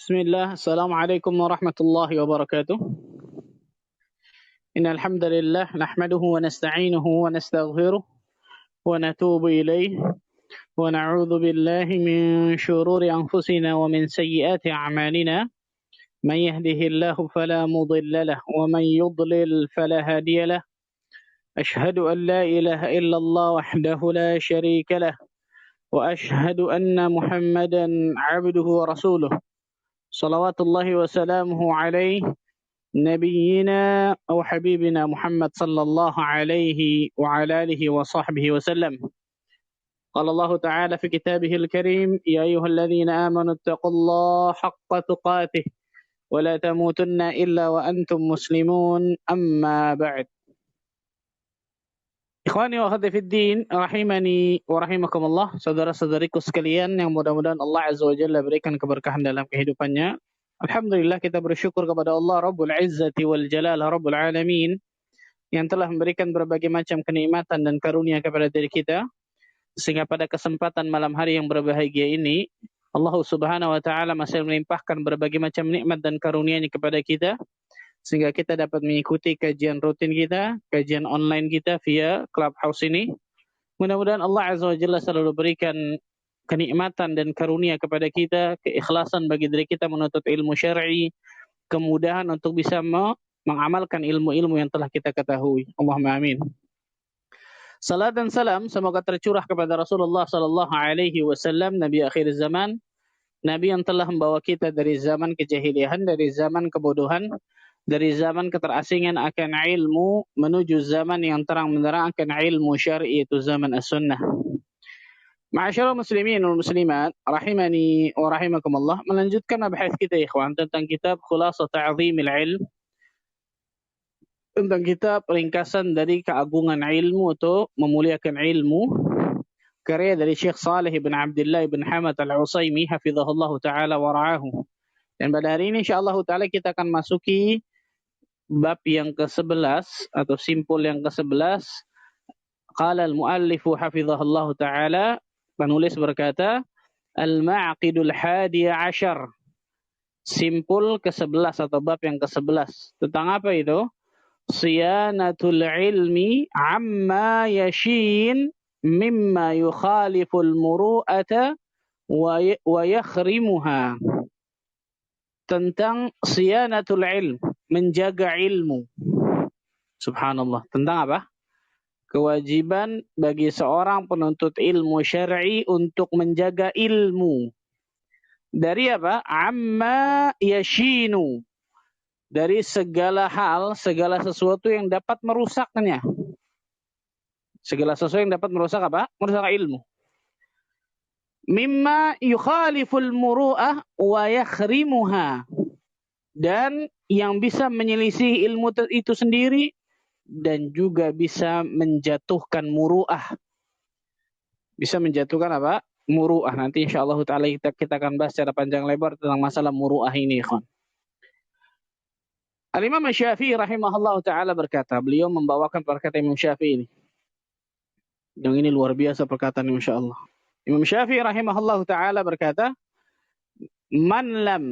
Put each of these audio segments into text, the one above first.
بسم الله. السلام عليكم ورحمة الله وبركاته. إن الحمد لله نحمده ونستعينه ونستغفره ونتوب إليه ونعوذ بالله من شرور أنفسنا ومن سيئات أعمالنا. من يهده الله فلا مضل له ومن يضلل فلا هادي له. أشهد أن لا إله إلا الله وحده لا شريك له وأشهد أن محمدا عبده ورسوله صلوات الله وسلامه عليه نبينا أو حبيبنا محمد صلى الله عليه وعلى آله وصحبه وسلم. قال الله تعالى في كتابه الكريم: يا أيها الذين آمنوا اتقوا الله حق تقاته ولا تموتن إلا وأنتم مسلمون. أما بعد. Ikhwani wa akhwati fiddin, rahimani wa rahimakumullah, saudara-saudariku sekalian yang mudah-mudahan Allah Azza wa Jalla berikan keberkahan dalam kehidupannya. Alhamdulillah, kita bersyukur kepada Allah Rabbul Izzati wal Jalal Rabbul Alamin yang telah memberikan berbagai macam kenikmatan dan karunia kepada diri kita, sehingga pada kesempatan malam hari yang berbahagia ini Allah Subhanahu wa taala masih melimpahkan berbagai macam nikmat dan karunia-Nya kepada kita, sehingga kita dapat mengikuti kajian rutin kita, kajian online kita via Clubhouse ini. Mudah-mudahan Allah Azza wa Jalla selalu berikan kenikmatan dan karunia kepada kita, keikhlasan bagi diri kita menuntut ilmu syar'i, kemudahan untuk bisa mengamalkan ilmu-ilmu yang telah kita ketahui. Allahumma amin. Salat dan salam semoga tercurah kepada Rasulullah sallallahu alaihi wasallam, nabi akhir zaman, nabi yang telah membawa kita dari zaman kejahilian, dari zaman kebodohan, dari zaman keterasingan akan ilmu menuju zaman yang terang benderang akan ilmu syar'i, itu zaman as-sunnah. Ma'asyiral muslimin wal muslimat, rahimani wa rahimakumullah, melanjutkan mabahas kita ikhwan tentang kitab Khulasah Ta'zimil Ilm, tentang kitab ringkasan dari keagungan ilmu atau memuliakan ilmu, karya dari Syekh Saleh bin Abdullah bin Hamad Al-Utsaimin hafizahullah taala wa ra'ahu. Dan pada hari ini insyaallah taala kita akan masuki bab yang ke-11 atau simpul yang ke-11. Qala al-muallifu hafizahullah taala, penulis berkata, al-ma'qidul hadi ashar, simpul ke-11 atau bab yang ke-11. Tentang apa itu? Siyanatul ilmi amma yashin mimma yukhaliful muru'ata wa yakhrimuha. Tentang siyanatul ilm, menjaga ilmu. Subhanallah. Tentang apa? Kewajiban bagi seorang penuntut ilmu syar'i untuk menjaga ilmu. Dari apa? Amma yashinu. Dari segala hal, segala sesuatu yang dapat merusaknya. Segala sesuatu yang dapat merusak apa? Merusak ilmu. Mimma yukhaliful muru'ah wa yakhrimuha. Dan yang bisa menyelisih ilmu itu sendiri dan juga bisa menjatuhkan muru'ah. Bisa menjatuhkan apa? Muru'ah. Nanti insyaallah taala kita akan bahas secara panjang lebar tentang masalah muru'ah ini, ikhwan. Al-Imam Syafi'i rahimahullah taala berkata, beliau membawakan perkataan Imam Syafi'i ini. Yang ini luar biasa perkataan insyaallah. Imam Syafi'i rahimahullah taala berkata, man lam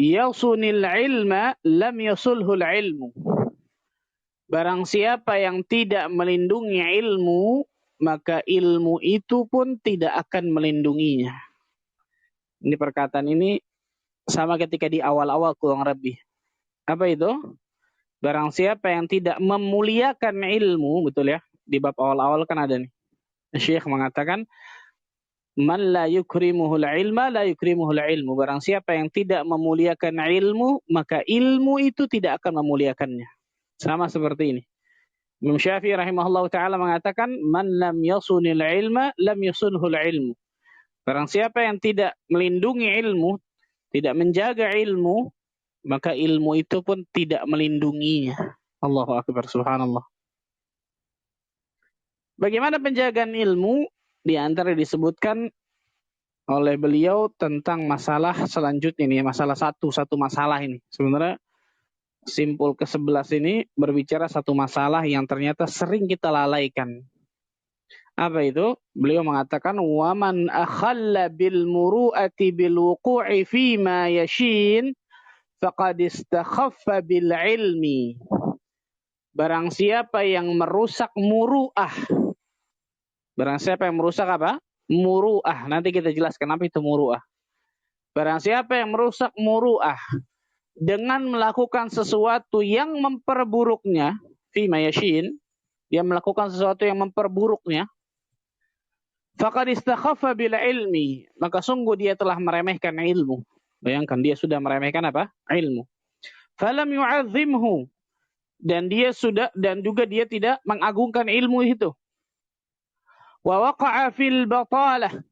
yasunil ilma lam yasulhul ilmu. Barang siapa yang tidak melindungi ilmu, maka ilmu itu pun tidak akan melindunginya. Ini perkataan ini sama ketika di awal-awal kurang lebih. Apa itu? Barang siapa yang tidak memuliakan ilmu, betul ya? Di bab awal-awal kan ada nih. Syekh mengatakan, man la yukrimuhul ilma la yukrimuhul ilmu. Barang siapa yang tidak memuliakan ilmu, maka ilmu itu tidak akan memuliakannya. Sama seperti ini. Imam Syafi'i rahimahullah ta'ala mengatakan, man lam yasunil ilma lam yasunhul ilmu. Barang siapa yang tidak melindungi ilmu, tidak menjaga ilmu, maka ilmu itu pun tidak melindunginya. Allahu Akbar, subhanallah. Bagaimana penjagaan ilmu? Di antara disebutkan oleh beliau tentang masalah selanjutnya ini, masalah satu masalah ini. Sebenarnya simpul ke-11 ini berbicara satu masalah yang ternyata sering kita lalaikan. Apa itu? Beliau mengatakan waman akhalla bil muru'ati bil wuqu'i fi ma yashin faqad istakhaffa bil ilmi. Barang siapa yang merusak muru'ah. Barang siapa yang merusak apa? Muru'ah. Nanti kita jelaskan apa itu muru'ah. Barang siapa yang merusak muru'ah dengan melakukan sesuatu yang memperburuknya, fi ma yashin, dia melakukan sesuatu yang memperburuknya, faqad istakhaffa bil ilmi, maka sungguh dia telah meremehkan ilmu. Bayangkan dia sudah meremehkan apa? Ilmu. Falam yu'azzimhu, dan juga dia tidak mengagungkan ilmu itu. Wa waqa'a fil batalah,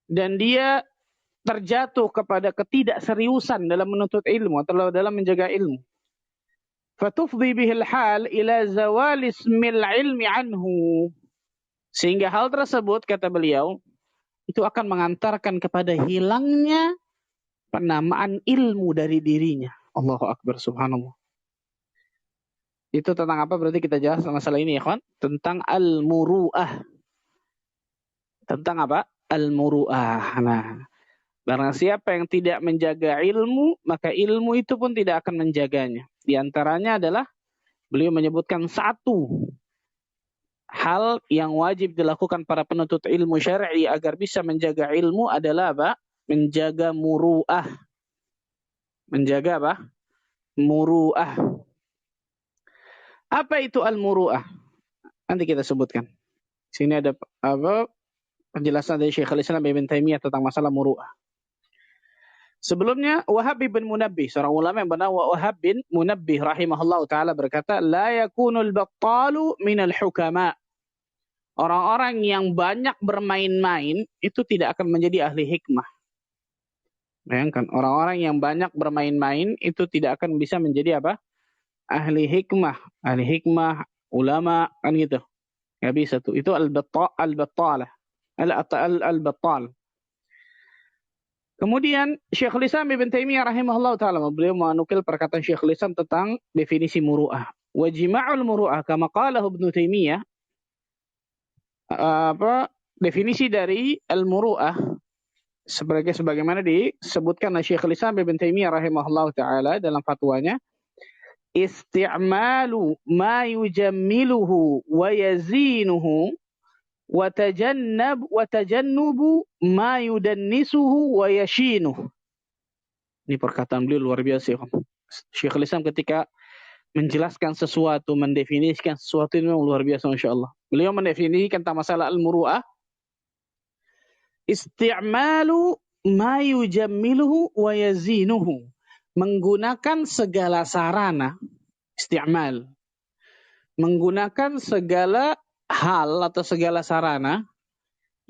dan dia terjatuh kepada ketidakseriusan dalam menuntut ilmu atau dalam menjaga ilmu. Fatufdi bihil hal ila zawal ismil ilmi anhu, sehingga hal tersebut, kata beliau, itu akan mengantarkan kepada hilangnya penamaan ilmu dari dirinya. Allahu Akbar, subhanallah. Itu tentang apa berarti kita jelas masalah ini ya kawan? Tentang al-muru'ah. Tentang apa? Al-muru'ah. Nah, barang siapa yang tidak menjaga ilmu, maka ilmu itu pun tidak akan menjaganya. Di antaranya adalah beliau menyebutkan satu hal yang wajib dilakukan para penuntut ilmu syar'i agar bisa menjaga ilmu adalah apa? Menjaga muru'ah. Menjaga apa? Muru'ah. Apa itu al-muru'ah? Nanti kita sebutkan. Sini ada apa? Penjelasan dari Syekhul Islam Ibn Taimiyah tentang masalah muru'ah. Sebelumnya Wahab bin Munabbih, seorang ulama yang bernama Wahab bin Munabbih rahimahullah taala berkata, la yakunul battalu minal hukama. Orang-orang yang banyak bermain-main itu tidak akan menjadi ahli hikmah. Bayangkan, orang-orang yang banyak bermain-main itu tidak akan bisa menjadi apa? Ahli hikmah. Ahli hikmah, ulama, kan gitu. Nggak bisa tuh. Itu al-battalah. Al-battal. Kemudian Syekhul Islam Ibn Taimiyah rahimahullah ta'ala, beliau menukil perkataan Syekhul Islam tentang definisi muru'ah. Wa jima'ul muru'ah kama qalahu Ibn Taimiyah, definisi dari al-muru'ah sebagaimana disebutkan oleh Syekhul Islam Ibn Taimiyah rahimahullah ta'ala dalam fatwanya, isti'malu ma yujammiluhu wa yazinuhu wa tajannubu ma yudannisuhu wa yashinuhu. Ini perkataan beliau luar biasa. Syekhul Islam ketika menjelaskan sesuatu, mendefinisikan sesuatu, ini memang luar biasa, Masya Allah. Beliau mendefinisikan tentang masalah al-muru'ah, isti'malu ma yujammiluhu wa yazinuhu, menggunakan segala sarana, isti'mal, menggunakan segala hal atau segala sarana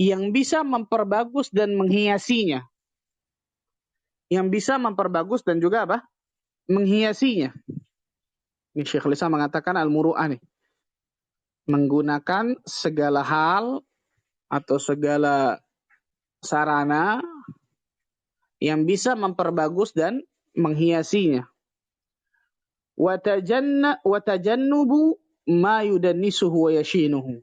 yang bisa memperbagus dan menghiasinya. Yang bisa memperbagus dan juga apa? Menghiasinya. Ini Syekhul Islam mengatakan al-muru'ah nih. Menggunakan segala hal atau segala sarana yang bisa memperbagus dan menghiasinya. Wa tajannubu ma yudannisuhu wa yashinuhu,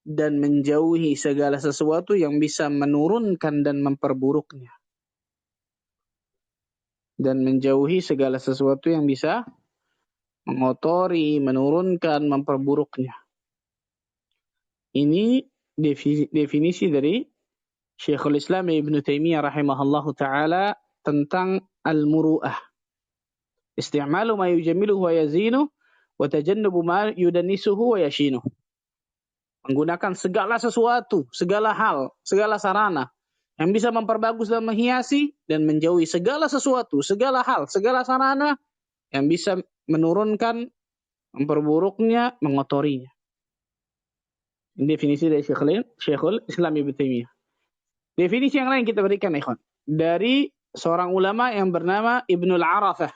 dan menjauhi segala sesuatu yang bisa menurunkan dan memperburuknya. Dan menjauhi segala sesuatu yang bisa mengotori, menurunkan, memperburuknya. Ini definisi dari Syekhul Islam Ibn Taimiyah rahimahullahu ta'ala tentang al-muru'ah. Isti'malu ma yujammiluhu wa yazinuhu wa tajannubu ma yudannisuhu wa yashinuhu. Menggunakan segala sesuatu, segala hal, segala sarana yang bisa memperbagus dan menghiasi, dan menjauhi segala sesuatu, segala hal, segala sarana yang bisa menurunkan, memperburuknya, mengotorinya. Ini definisi dari Syekhul Islam Ibn Taimiyah. Definisi yang lain kita berikan, ikhwan, dari seorang ulama yang bernama Ibnul Arafah.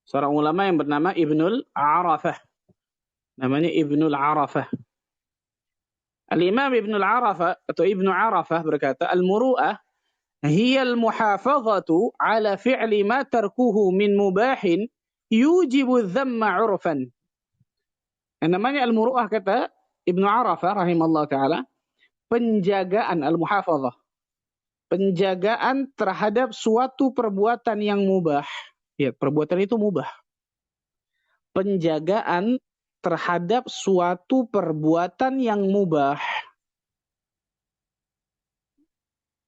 Seorang ulama yang bernama Ibnul Arafah. Namanya Ibnul Arafah. Al-Imam Ibnul Arafah atau Ibnu Arafah berkata, al-muru'ah hiya al-muhafazatu ala fi'li ma tarkuhu min mubahin yujibu dhamma urfan. Yang namanya al-muru'ah, kata Ibnu Arafah rahimahullah taala, penjagaan al-muhafadzah, penjagaan terhadap suatu perbuatan yang mubah. Ya, perbuatan itu mubah. Penjagaan terhadap suatu perbuatan yang mubah.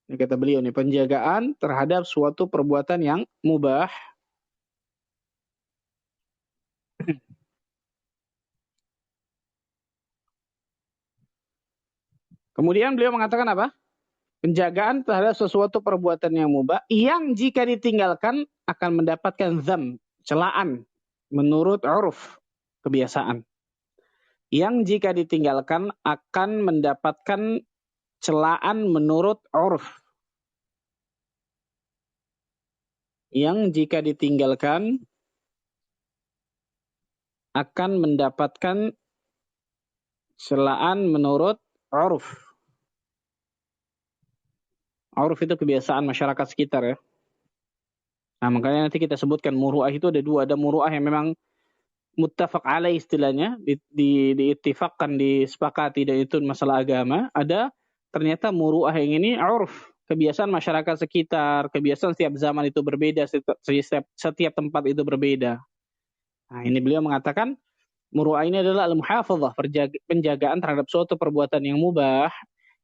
Ini kata beliau nih, penjagaan terhadap suatu perbuatan yang mubah. Kemudian beliau mengatakan apa? Penjagaan terhadap sesuatu perbuatan yang mubah yang jika ditinggalkan akan mendapatkan zam, celaan menurut uruf, kebiasaan. Yang jika ditinggalkan akan mendapatkan celaan menurut uruf. Yang jika ditinggalkan akan mendapatkan celaan menurut uruf. Uruf itu kebiasaan masyarakat sekitar ya. Nah, makanya nanti kita sebutkan muru'ah itu ada dua. Ada muru'ah yang memang muttafaq alaih istilahnya, diittifaqkan, disepakati, dan itu masalah agama. Ada ternyata muru'ah yang ini uruf, kebiasaan masyarakat sekitar, kebiasaan setiap zaman itu berbeda, setiap tempat itu berbeda. Nah, ini beliau mengatakan muru'ah ini adalah al-muhafadzah, penjagaan terhadap suatu perbuatan yang mubah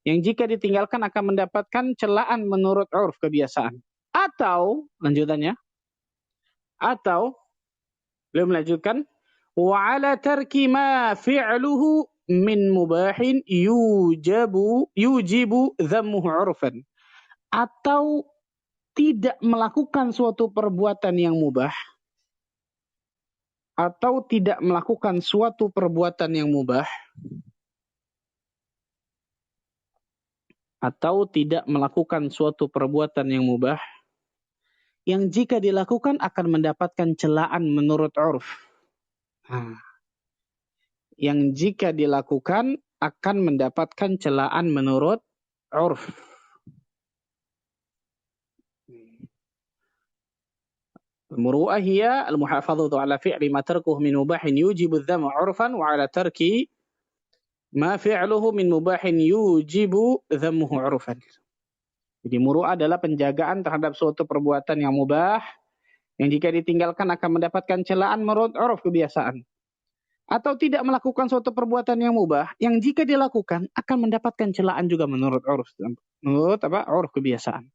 yang jika ditinggalkan akan mendapatkan celaan menurut uruf, kebiasaan. Atau lanjutannya, atau beliau melanjutkan wa ala tarki ma fi'luhu min mubahin yujibu dhammuhu urfan, atau tidak melakukan suatu perbuatan yang mubah, atau tidak melakukan suatu perbuatan yang mubah, atau tidak melakukan suatu perbuatan yang mubah yang jika dilakukan akan mendapatkan celaan menurut uruf. Yang jika dilakukan akan mendapatkan celaan menurut uruf. Al-muru'ah hiya al-muhafadzatu ala fi'li ma tarkuhu min mubahin yujibu adh-dhamma 'urfan wa ala tarki ma fi'luhu min mubahin yujibu dhammuhu 'urfan. Jadi muru'ah adalah penjagaan terhadap suatu perbuatan yang mubah yang jika ditinggalkan akan mendapatkan celaan menurut uruf, kebiasaan. Atau tidak melakukan suatu perbuatan yang mubah yang jika dilakukan akan mendapatkan celaan juga menurut uruf, menurut uruf, kebiasaan.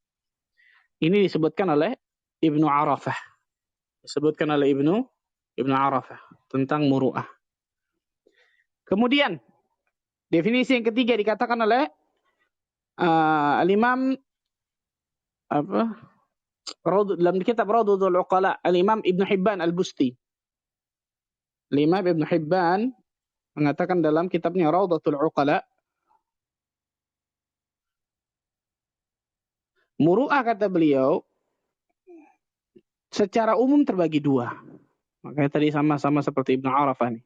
Ini disebutkan oleh Ibnu Arafah. Disebutkan oleh Ibnu Arafah tentang muru'ah. Kemudian definisi yang ketiga dikatakan oleh al-Imam dalam kitab Rawdatul Uqala, al-Imam Ibnu Hibban al-Busti. Al-Imam Ibnu Hibban mengatakan dalam kitabnya Rawdatul Uqala, muru'ah kata beliau secara umum terbagi dua. Makanya tadi sama-sama seperti Ibnu Arafah nih.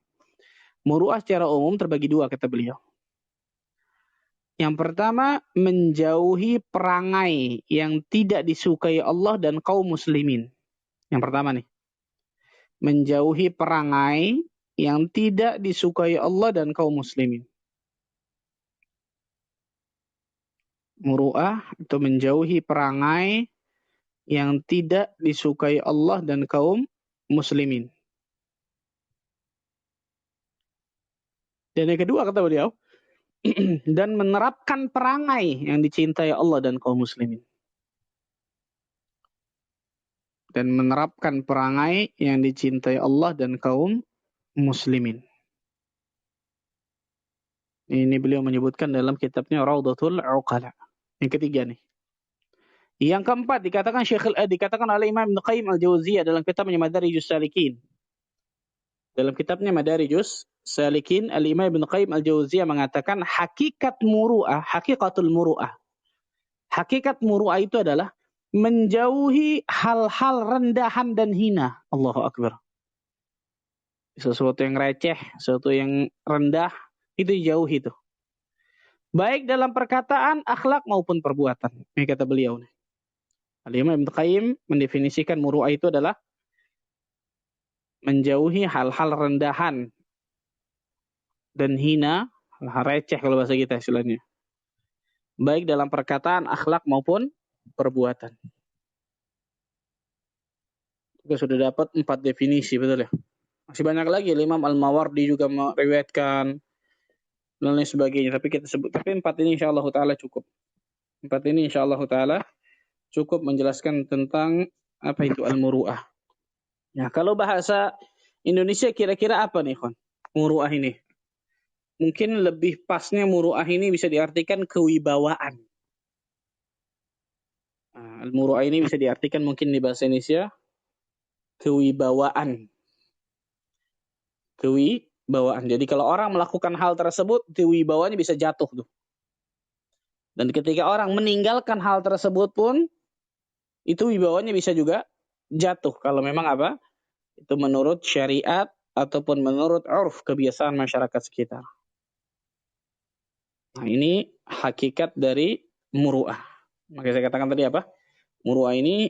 Muru'ah secara umum terbagi dua kata beliau. Yang pertama, menjauhi perangai yang tidak disukai Allah dan kaum muslimin. Yang pertama nih. Menjauhi perangai yang tidak disukai Allah dan kaum muslimin. Muru'ah itu menjauhi perangai yang tidak disukai Allah dan kaum muslimin. Dan yang kedua kata beliau, dan menerapkan perangai yang dicintai Allah dan kaum muslimin. Dan menerapkan perangai yang dicintai Allah dan kaum muslimin. Ini beliau menyebutkan dalam kitabnya Rawdatul Uqala. Yang ketiga nih. Yang keempat dikatakan oleh Imam Ibnu Qayyim al-Jauziyah dalam kitabnya Madarijus Salikin. Dalam kitabnya Madarijus Salikin, al-Imam Ibnu Qayyim al-Jauziyah mengatakan hakikatul muru'ah. Hakikat muru'ah itu adalah menjauhi hal-hal rendahan dan hina. Allahu Akbar. Sesuatu yang receh, sesuatu yang rendah, itu dijauhi itu. Baik dalam perkataan, akhlak maupun perbuatan. Ini kata beliau nih. Al-Imam Ibnu Qayyim mendefinisikan muru'ah itu adalah menjauhi hal-hal rendahan dan hina, receh kalau bahasa kita istilahnya. Baik dalam perkataan, akhlak maupun perbuatan. Kita sudah dapat 4 definisi, betul ya? Masih banyak lagi, Imam Al-Mawardi juga meriwayatkan dan lain sebagainya. Tapi kita sebut, tapi 4 ini insyaallah taala cukup. 4 ini insyaallah taala cukup menjelaskan tentang apa itu al-muru'ah. Nah, kalau bahasa Indonesia kira-kira apa nih, Khon? Muru'ah ini. Mungkin lebih pasnya muru'ah ini bisa diartikan kewibawaan. Nah, al-muru'ah ini bisa diartikan mungkin di bahasa Indonesia kewibawaan. Kewibawaan. Jadi kalau orang melakukan hal tersebut, kewibawaannya bisa jatuh tuh. Dan ketika orang meninggalkan hal tersebut pun, itu wibawanya bisa juga jatuh. Kalau memang apa? Itu menurut syariat ataupun menurut urf, kebiasaan masyarakat sekitar. Nah, ini hakikat dari muru'ah. Maka saya katakan tadi apa? Muru'ah ini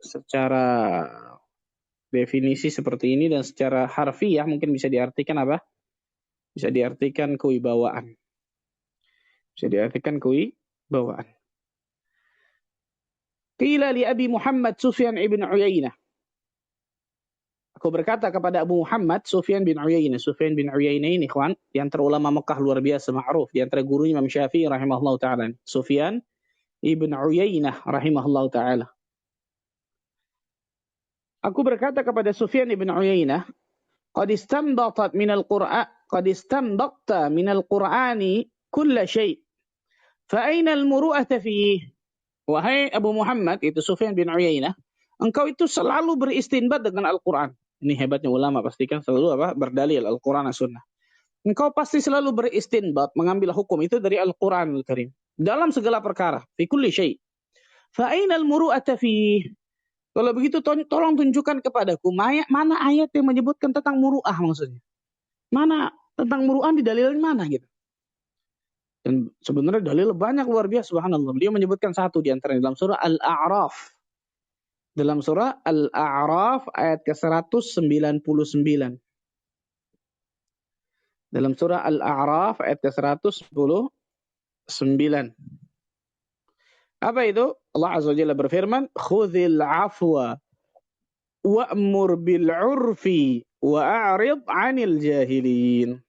secara definisi seperti ini dan secara harfiah mungkin bisa diartikan apa? Bisa diartikan kewibawaan. Bisa diartikan kewibawaan. Qila li Abi Muhammad Sufyan ibn Uyainah. Aku berkata kepada Abu Muhammad Sufyan bin Uyainah. Sufyan bin Uyainah ini, ikhwan, di antara ulama Mekah luar biasa ma'ruf, di antara gurunya Imam Syafi'i rahimahullah taala. Sufyan ibn Uyainah rahimahullah taala. Aku berkata kepada Sufyan ibn Uyainah, "Qad istanbatat min al-Qur'an, qad istanbaqta min al-Qur'ani kull syai'. Fa aina al-muru'ata fihi?" Wahai Abu Muhammad, itu Sufyan bin Uyainah, engkau itu selalu beristinbat dengan Al-Qur'an. Ini hebatnya ulama, pastikan selalu apa? Berdalil Al-Qur'an dan Sunnah. Engkau pasti selalu beristinbat, mengambil hukum itu dari Al-Qur'anul Karim. Dalam segala perkara, fi kulli syai'. Fa aina al-muru'ata fihi? Kalau begitu tolong tunjukkan kepadaku mana ayat yang menyebutkan tentang muru'ah maksudnya. Mana tentang muru'ah di dalilnya mana gitu. Dan sebenarnya dalil banyak luar biasa subhanallah. Beliau menyebutkan satu di antaranya dalam surah Al-A'raf. Dalam surah Al-A'raf ayat ke-199. Dalam surah Al-A'raf ayat ke-199. Apa itu? Allah Azza wa Jalla berfirman, "Khudzil 'afwa wa'mur bil 'urfi wa'rid 'anil jahilin."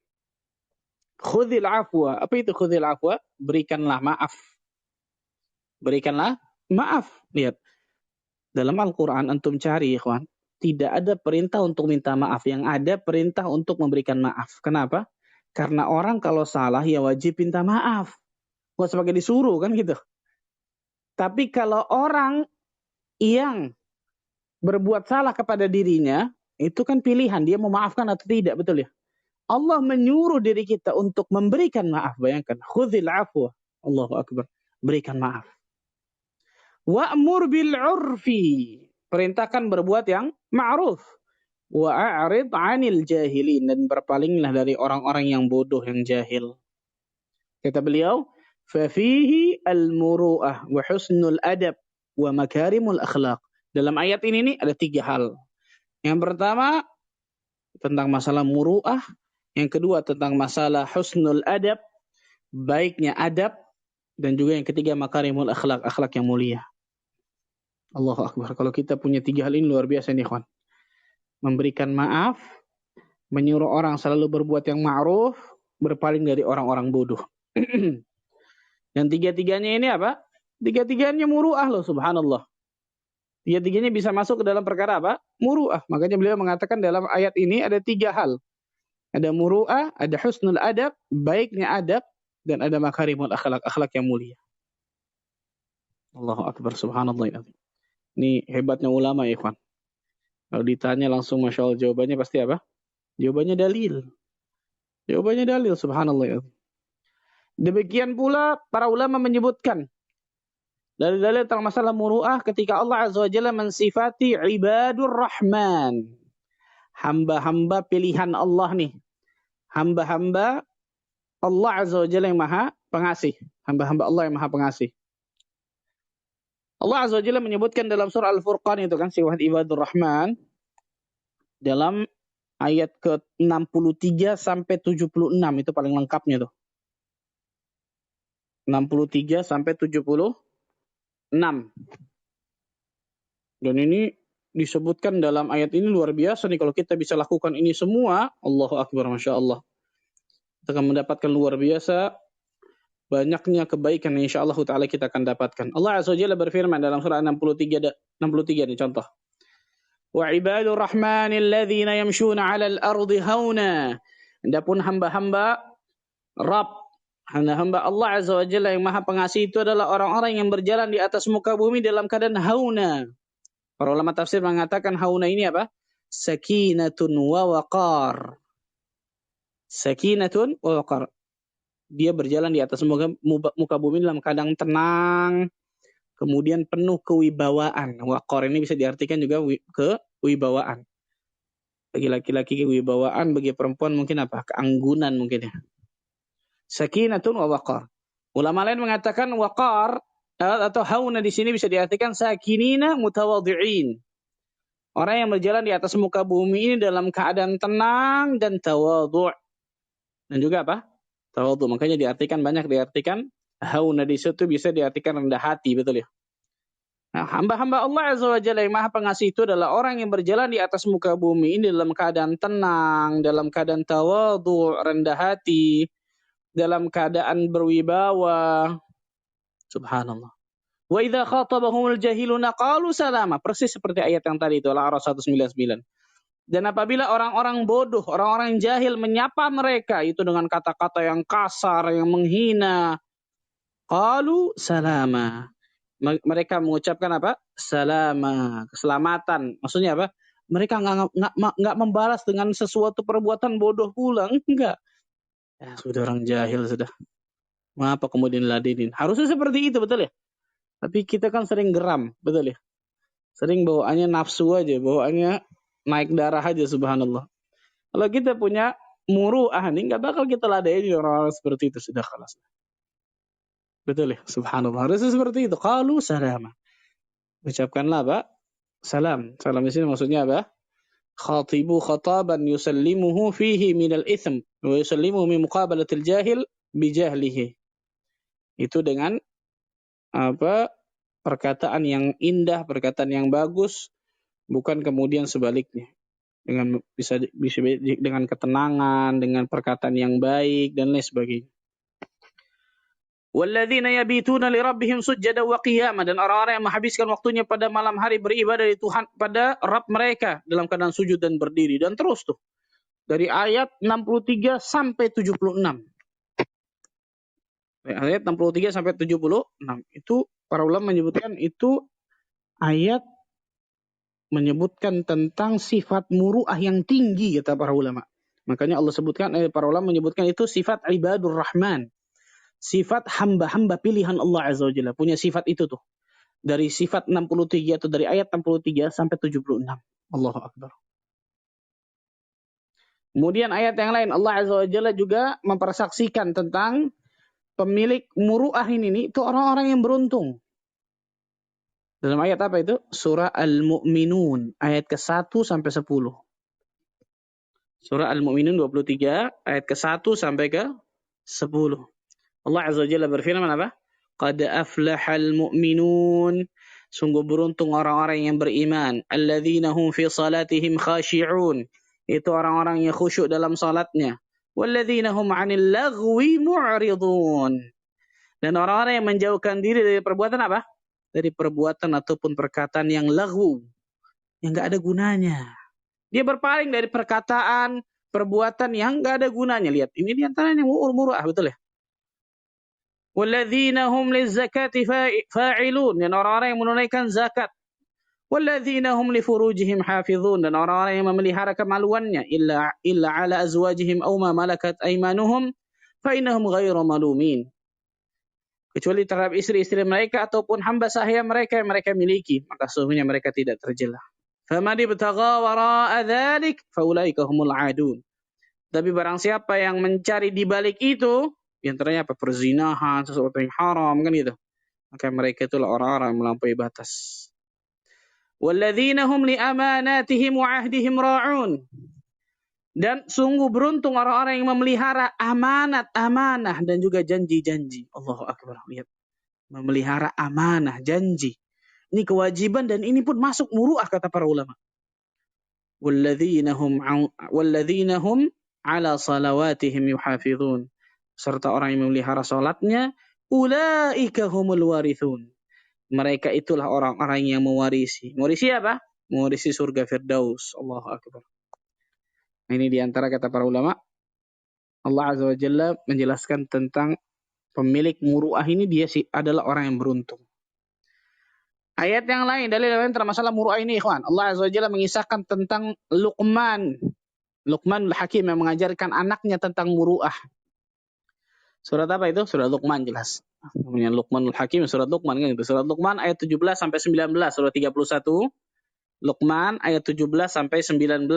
Khudzil 'afwa. Apa itu khudzil 'afwa? Berikanlah maaf. Berikanlah maaf. Lihat. Dalam Al-Qur'an antum cari, ikhwan, tidak ada perintah untuk minta maaf, yang ada perintah untuk memberikan maaf. Kenapa? Karena orang kalau salah ya wajib minta maaf. Nggak usah pakai disuruh kan gitu. Tapi kalau orang yang berbuat salah kepada dirinya, itu kan pilihan, dia mau maafkan atau tidak, betul ya? Allah menyuruh diri kita untuk memberikan maaf. Bayangkan, khudzil afwa. Allahu Akbar. Berikan maaf. Wa'mur bil 'urfi. Perintahkan berbuat yang ma'ruf. Wa'arid 'anil jahilin. Dan berpalinglah dari orang-orang yang bodoh, yang jahil. Kata beliau, fafihi al-muru'ah wa husnul adab wa makarimul akhlaq. Dalam ayat ini nih ada 3 hal. Yang pertama tentang masalah muru'ah, yang kedua tentang masalah husnul adab, baiknya adab, dan juga yang ketiga makarimul akhlaq, akhlak yang mulia. Allahu Akbar. Kalau kita punya 3 hal ini luar biasa nih, kawan. Memberikan maaf, menyuruh orang selalu berbuat yang ma'ruf, berpaling dari orang-orang bodoh. Dan 3-tiganya ini apa? 3-tiganya muru'ah loh, subhanallah. 3-tiganya bisa masuk ke dalam perkara apa? Muru'ah. Makanya beliau mengatakan dalam ayat ini ada 3 hal. Ada muru'ah, ada husnul adab, baiknya adab, dan ada makarimul akhlak, akhlak yang mulia. Allahu Akbar, subhanallah. Ini hebatnya ulama ya, ikhwan. Kalau ditanya langsung Masya Allah jawabannya pasti apa? Jawabannya dalil. Jawabannya dalil, subhanallah. Demikian pula para ulama menyebutkan dalil-dalil tentang masalah muru'ah ketika Allah Azza wa Jalla mensifati ibadur rahman. Hamba-hamba pilihan Allah nih. Hamba-hamba Allah Azza wa Jalla yang maha pengasih. Hamba-hamba Allah yang maha pengasih. Allah Azza wa Jalla menyebutkan dalam surah Al-Furqan itu kan sifat ibadur rahman dalam ayat ke-63 sampai 76 itu paling lengkapnya tuh. 63 sampai 76. Dan ini disebutkan dalam ayat ini luar biasa nih, kalau kita bisa lakukan ini semua, Allahu Akbar, Masya Allah. Kita akan mendapatkan luar biasa banyaknya kebaikan yang insyaallah ta'ala kita akan dapatkan. Allah Azza wa Jalla berfirman dalam surah 63 nih contoh. Wa ibadur rahmanil ladzina yamshuna 'alal ardi hauna. Adapun hamba-hamba Rabb, hamba Allah Azza wa Jalla yang Maha Pengasih itu adalah orang-orang yang berjalan di atas muka bumi dalam keadaan hauna. Para ulama tafsir mengatakan hauna ini apa? Sakinatun wa waqar. Sakinatun wa waqar. Dia berjalan di atas muka bumi dalam keadaan tenang, kemudian penuh kewibawaan. Waqar ini bisa diartikan juga kewibawaan. Bagi laki-laki kewibawaan, bagi perempuan mungkin apa? Keanggunan mungkin ya. Sakinatun wa waqar. Ulama lain mengatakan waqar atau hauna di sini bisa diartikan sakinina mutawadhi'in. Orang yang berjalan di atas muka bumi ini dalam keadaan tenang dan tawadhu'. Dan juga apa? Tawadhu. Makanya banyak diartikan hauna di situ bisa diartikan rendah hati, betul ya? Nah, hamba-hamba Allah Azza wa Jalla yang Maha Pengasih itu adalah orang yang berjalan di atas muka bumi ini dalam keadaan tenang, dalam keadaan tawadhu', rendah hati, dalam keadaan berwibawa. Subhanallah. Wa idza khatabahumul jahiluna qalu salama. Persis seperti ayat yang tadi itu Al-A'raf 199. Dan apabila orang-orang bodoh, orang-orang yang jahil menyapa mereka itu dengan kata-kata yang kasar, yang menghina, qalu salama. Mereka mengucapkan apa? Salama, keselamatan. Maksudnya apa? Mereka enggak membalas dengan sesuatu perbuatan bodoh pula, enggak. Ya, sudah orang jahil sudah. Mengapa kemudian ladenin? Harusnya seperti itu, betul ya? Tapi kita kan sering geram, betul ya? Sering bawaannya nafsu aja, bawaannya naik darah aja, subhanallah. Kalau kita punya muru'ah nih, nggak bakal kita ladenin orang-orang seperti itu, sudah kelas. Betul ya? Subhanallah. Harusnya seperti itu. Qalu salama. Ucapkanlah apa? Salam. Salam di sini maksudnya apa? Khatibu khataban yusallimuhu fihi minal itham wa yusallimuhu min muqabalatil jahil bijahlihi. Itu dengan apa? Perkataan yang indah, perkataan yang bagus, bukan kemudian sebaliknya. Dengan bisa dengan ketenangan, dengan perkataan yang baik dan lain sebagainya. Walladzina yabituna li rabbihim sujjada wa qiyama, dan orang-orang yang menghabiskan waktunya pada malam hari beribadah di Tuhan pada Rabb mereka dalam keadaan sujud dan berdiri, dan terus tuh dari ayat 63 sampai 76. Ayat 63 sampai 76 itu para ulama menyebutkan itu ayat menyebutkan tentang sifat muru'ah yang tinggi, kata para ulama. Makanya Allah sebutkan, para ulama menyebutkan itu sifat ibadur rahman. Sifat hamba-hamba pilihan Allah Azza wa Jalla. Punya sifat itu tuh. Dari sifat 63 atau dari ayat 63 sampai 76. Allahu Akbar. Kemudian ayat yang lain Allah Azza wa Jalla juga mempersaksikan tentang pemilik muru'ah ini itu orang-orang yang beruntung. Dalam ayat apa itu? Surah Al-Mu'minun ayat ke-1 sampai 10. Surah Al-Mu'minun 23 ayat ke-1 sampai ke-10. Allah Azza wa Jalla berfirman apa? Qad aflahal mu'minun. Sungguh beruntung orang-orang yang beriman. Alladzina hum fi salatihim khashi'un. Itu orang-orang yang khusyuk dalam salatnya. Walladzina hum 'anil laghwi mu'ridun. Dan orang-orang yang menjauhkan diri dari perbuatan apa? Dari perbuatan ataupun perkataan yang laghwu, yang enggak ada gunanya. Dia berpaling dari perkataan, perbuatan yang enggak ada gunanya. Lihat, ini di antaranya muru'ah, betul ya? Walladzina hum lizzakati fa'ilun, dan orang-orang yang menunaikan zakat. Walladzina hum li furujihim hafizun, dan orang-orang yang memelihara kemaluannya, illa ala azwajihim aw ma malakat aymanuhum fa innahum ghairu malumin. Kecuali terhadap istri-istri mereka ataupun hamba sahaya mereka yang mereka miliki, maka sesungguhnya mereka tidak terjela. Faman ibtagha wara'a dzalik faulaika humul 'adun. Tapi barang siapa yang mencari di balik itu, di antaranya apa? Perzinahan, sesuatu yang haram, kan gitu. Maka mereka itulah orang-orang yang melampaui batas. Walladzina hum li amanatihim wa 'ahdihim ra'un. Dan sungguh beruntung orang-orang yang memelihara amanah dan juga janji-janji. Allahu Akbar. Lihat. Memelihara amanah, janji. Ini kewajiban dan ini pun masuk muru'ah kata para ulama. Walladzina hum ala salawatihim yuhafizun. Serta orang yang memelihara salatnya, ulaika humul warithun. Mereka itulah orang-orang yang mewarisi. Mewarisi apa? Mewarisi surga Firdaus. Allahu Akbar. Ini diantara kata para ulama. Allah Azza wa Jalla menjelaskan tentang pemilik muru'ah ini dia adalah orang yang beruntung. Ayat yang lain, dalil yang lain tentang masalah muru'ah ini, ikhwan. Allah Azza wa Jalla mengisahkan tentang Luqman al-Hakim yang mengajarkan anaknya tentang muru'ah. Surat apa itu? Surat Luqman jelas. Namanya Luqman al-Hakim, surat Luqman kan itu. Surat Luqman ayat 17 sampai 19, surat 31. Luqman ayat 17 sampai 19.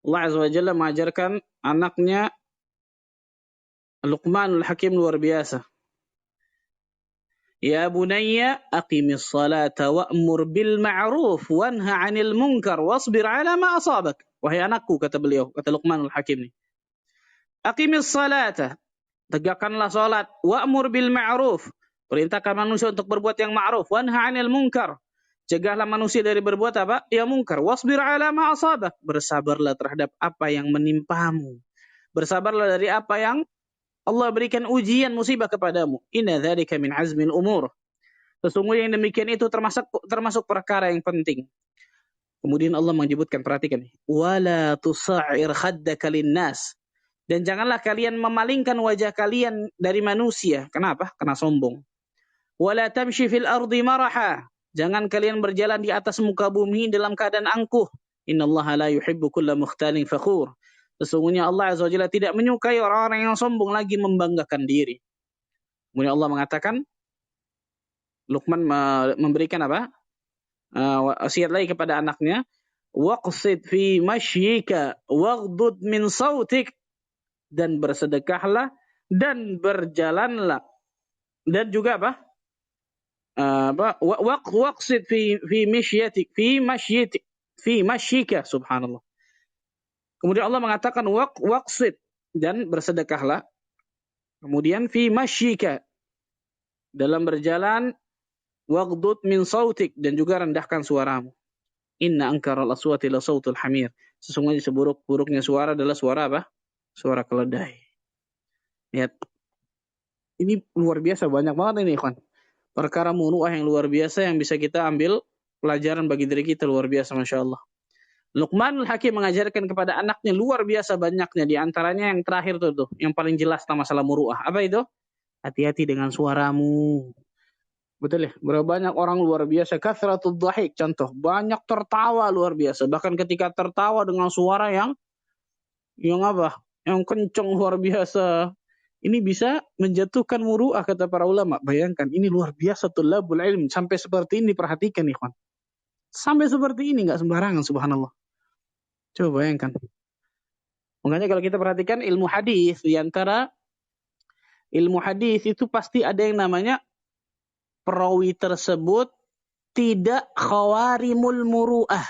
Allah Azza wa Jalla mengajarkan anaknya Luqman al-Hakim luar biasa. Ya bunayya aqimis salata wa'mur bil ma'ruf wanha 'anil munkar wasbir 'ala ma asabak. Wahai anakku, kata beliau, kata Luqman al-Hakim ini. Aqimis salata, tegakkanlah salat, wa'mur bil ma'ruf, perintahkan manusia untuk berbuat yang ma'ruf, wanha 'anil munkar, cegahlah manusia dari berbuat apa? Ya munkar. Wasbir 'ala ma asabak, bersabarlah terhadap apa yang menimpamu. Bersabarlah dari apa yang Allah berikan ujian musibah kepadamu. Inna dzalika min azmil umur. Sesungguhnya yang demikian itu termasuk perkara yang penting. Kemudian Allah menyebutkan, perhatikan nih. Wala tusa'ir khaddaka linnas. Dan janganlah kalian memalingkan wajah kalian dari manusia. Kenapa? Karena sombong. Wala tamshi fil ardi maraha. Jangan kalian berjalan di atas muka bumi dalam keadaan angkuh. Innallaha la yuhibbu kulla mukhtalin fakhur. Sesungguhnya Allah Azza wa Jalla tidak menyukai orang-orang yang sombong lagi membanggakan diri. Kemudian Allah mengatakan, Luqman memberikan apa? Wasiat lagi kepada anaknya, waqsid fi mashyika waghdud min sautik, dan bersedekahlah dan berjalanlah, dan juga apa? Waqsid fi mashyatik fi mashyika, subhanallah. Kemudian Allah mengatakan waqsid, dan bersedekahlah. Kemudian fi mashyika, dalam berjalan, waghdud min sautik, dan juga rendahkan suaramu. Inna ankaral aswati la sautul hamir. Sesungguhnya seburuk-buruknya suara adalah suara apa? Suara keledai. Lihat. Ini luar biasa, banyak banget ini, ikhwan. Perkara muru'ah yang luar biasa yang bisa kita ambil pelajaran bagi diri kita, luar biasa, Masya Allah. Luqman al-Hakim mengajarkan kepada anaknya luar biasa banyaknya. Di antaranya yang terakhir tuh, yang paling jelas tentang masalah muru'ah. Apa itu? Hati-hati dengan suaramu. Betul ya? Berapa banyak orang luar biasa. Kathratul dhahik, contoh. Banyak tertawa luar biasa. Bahkan ketika tertawa dengan suara yang apa? Yang kencang luar biasa. Ini bisa menjatuhkan muru'ah kata para ulama. Bayangkan, ini luar biasa tulabul ilm. Sampai seperti ini, perhatikan nih, kawan. Sampai seperti ini, nggak sembarangan, subhanallah. Coba bayangkan. Makanya kalau kita perhatikan ilmu hadis, di antara ilmu hadis itu pasti ada yang namanya perawi tersebut tidak khawarimul muru'ah.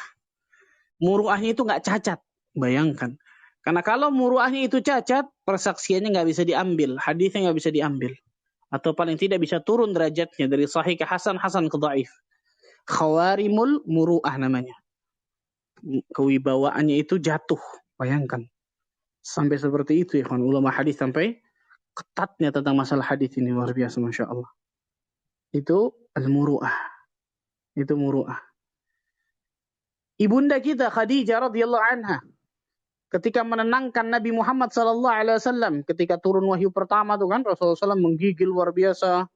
Muru'ahnya itu nggak cacat. Bayangkan. Karena kalau muru'ahnya itu cacat, persaksiannya nggak bisa diambil. Hadisnya nggak bisa diambil. Atau paling tidak bisa turun derajatnya dari sahih ke hasan, hasan ke dhaif. Khawarimul muru'ah namanya. Kewibawaannya itu jatuh. Bayangkan. Sampai seperti itu ya kan. Ulama hadis sampai ketatnya tentang masalah hadis ini. Luar biasa, Masya Allah. Itu al-muru'ah. Itu muru'ah. Ibunda kita Khadijah radhiyallahu anha ketika menenangkan Nabi Muhammad sallallahu alaihi wasallam ketika turun wahyu pertama tuh kan, Rasulullah SAW menggigil luar biasa.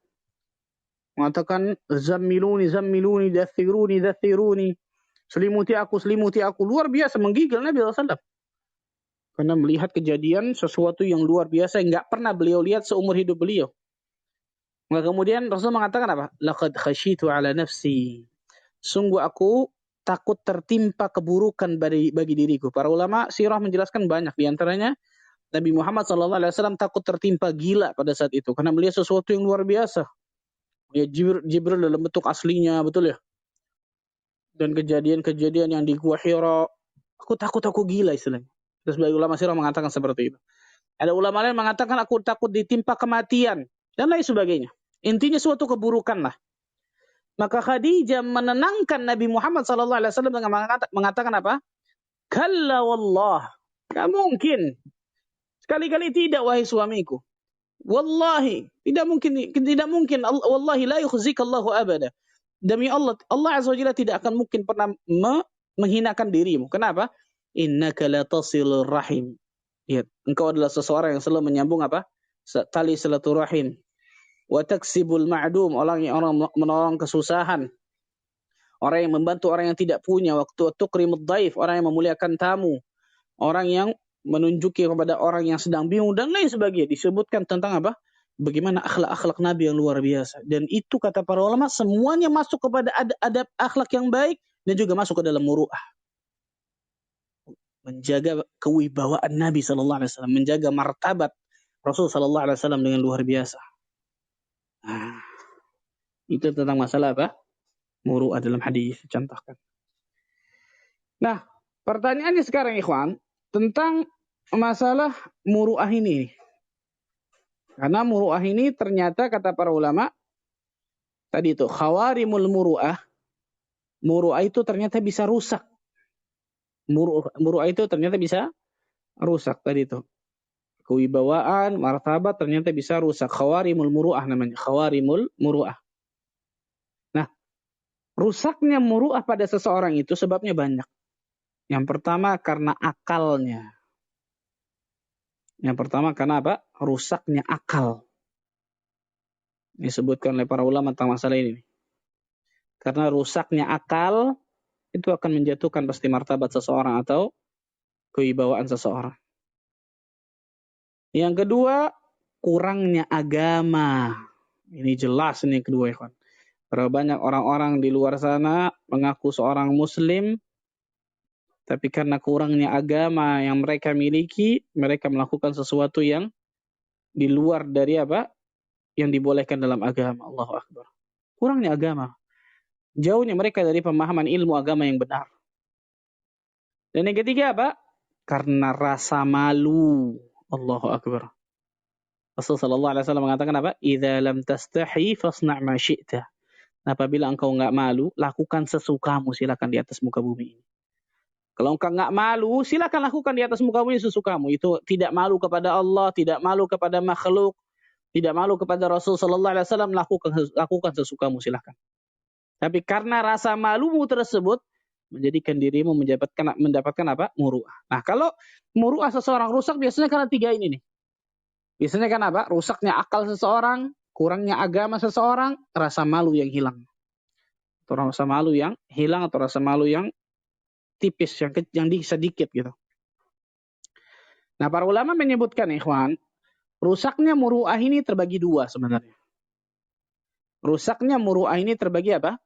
Mengatakan zammiluni dathiruni. Selimuti aku, luar biasa menggigil Nabi SAW. Karena melihat kejadian sesuatu yang luar biasa yang enggak pernah beliau lihat seumur hidup beliau. Maka kemudian Rasul mengatakan apa? Laqad khasyitu ala nafsi. Sungguh aku takut tertimpa keburukan bagi diriku. Para ulama sirah menjelaskan banyak. Di antaranya Nabi Muhammad SAW takut tertimpa gila pada saat itu. Karena melihat sesuatu yang luar biasa. Ya, Jibril dalam bentuk aslinya, betul ya. Dan kejadian-kejadian yang di Gua Hira. Aku takut aku gila istilahnya. Terus sebagai ulama sirah mengatakan seperti itu. Ada ulama lain mengatakan aku takut ditimpa kematian dan lain sebagainya. Intinya suatu keburukan lah. Maka Khadijah menenangkan Nabi Muhammad SAW dengan mengatakan apa? Kalla wallah. Tidak mungkin. Sekali-kali tidak, wahai suamiku. Wallahi, tidak mungkin, tidak mungkin. Wallahi la yukhzikallahu abada. Demi Allah, Allah Azza wa Jalla tidak akan mungkin pernah menghinakan dirimu. Kenapa? Innaka la tasilur rahim. Ya, engkau adalah seseorang yang selalu menyambung apa? Tali silaturahim. Wa taksibul ma'dum, orang yang menolong kesusahan. Orang yang membantu orang yang tidak punya. Waktu tukrimud dhaif, orang yang memuliakan tamu. Orang yang menunjuki kepada orang yang sedang bingung dan lain sebagainya. Disebutkan tentang apa? Bagaimana akhlak-akhlak Nabi yang luar biasa. Dan itu kata para ulama semuanya masuk kepada adab akhlak yang baik dan juga masuk ke dalam muru'ah. Menjaga kewibawaan Nabi SAW, menjaga martabat Rasul SAW dengan luar biasa. Nah, itu tentang masalah apa? Muru'ah dalam hadis contohkan. Nah, pertanyaannya sekarang ikhwan, tentang masalah muru'ah ini. Karena muru'ah ini ternyata kata para ulama tadi itu khawarimul muru'ah. Muru'ah itu ternyata bisa rusak. Muru'ah itu ternyata bisa rusak tadi itu. Kewibawaan, martabat ternyata bisa rusak. Khawarimul muru'ah namanya. Khawarimul muru'ah. Nah, rusaknya muru'ah pada seseorang itu sebabnya banyak. Yang pertama karena akalnya. Yang pertama karena apa? Rusaknya akal. Disebutkan oleh para ulama tentang masalah ini. Karena rusaknya akal itu akan menjatuhkan pasti martabat seseorang atau kewibawaan seseorang. Yang kedua, kurangnya agama. Ini jelas ini yang kedua, ikhwan. Berapa banyak orang-orang di luar sana mengaku seorang muslim, tapi karena kurangnya agama yang mereka miliki, mereka melakukan sesuatu yang di luar dari apa? Yang dibolehkan dalam agama. Allahu Akbar. Kurangnya agama. Jauhnya mereka dari pemahaman ilmu agama yang benar. Dan yang ketiga apa? Karena rasa malu. Allahu Akbar. Rasulullah SAW mengatakan apa? Idza lam tastahi fasna' ma syi'ta. Apabila engkau enggak malu, lakukan sesukamu, silakan di atas muka bumi ini. Kalau engkau enggak malu, silakan lakukan di atas muka bumi sesukamu. Itu tidak malu kepada Allah, tidak malu kepada makhluk, tidak malu kepada Rasul sallallahu alaihi wasallam, lakukan sesukamu, silakan. Tapi karena rasa malumu tersebut menjadikan dirimu mendapatkan apa? Muru'ah. Nah, kalau muru'ah seseorang rusak biasanya karena tiga ini nih. Biasanya kan apa? Rusaknya akal seseorang, kurangnya agama seseorang, rasa malu yang hilang. Atau rasa malu yang hilang atau rasa malu yang tipis, yang sedikit gitu. Nah, para ulama menyebutkan, ikhwan, rusaknya muru'ah ini terbagi dua sebenarnya. Rusaknya muru'ah ini terbagi apa?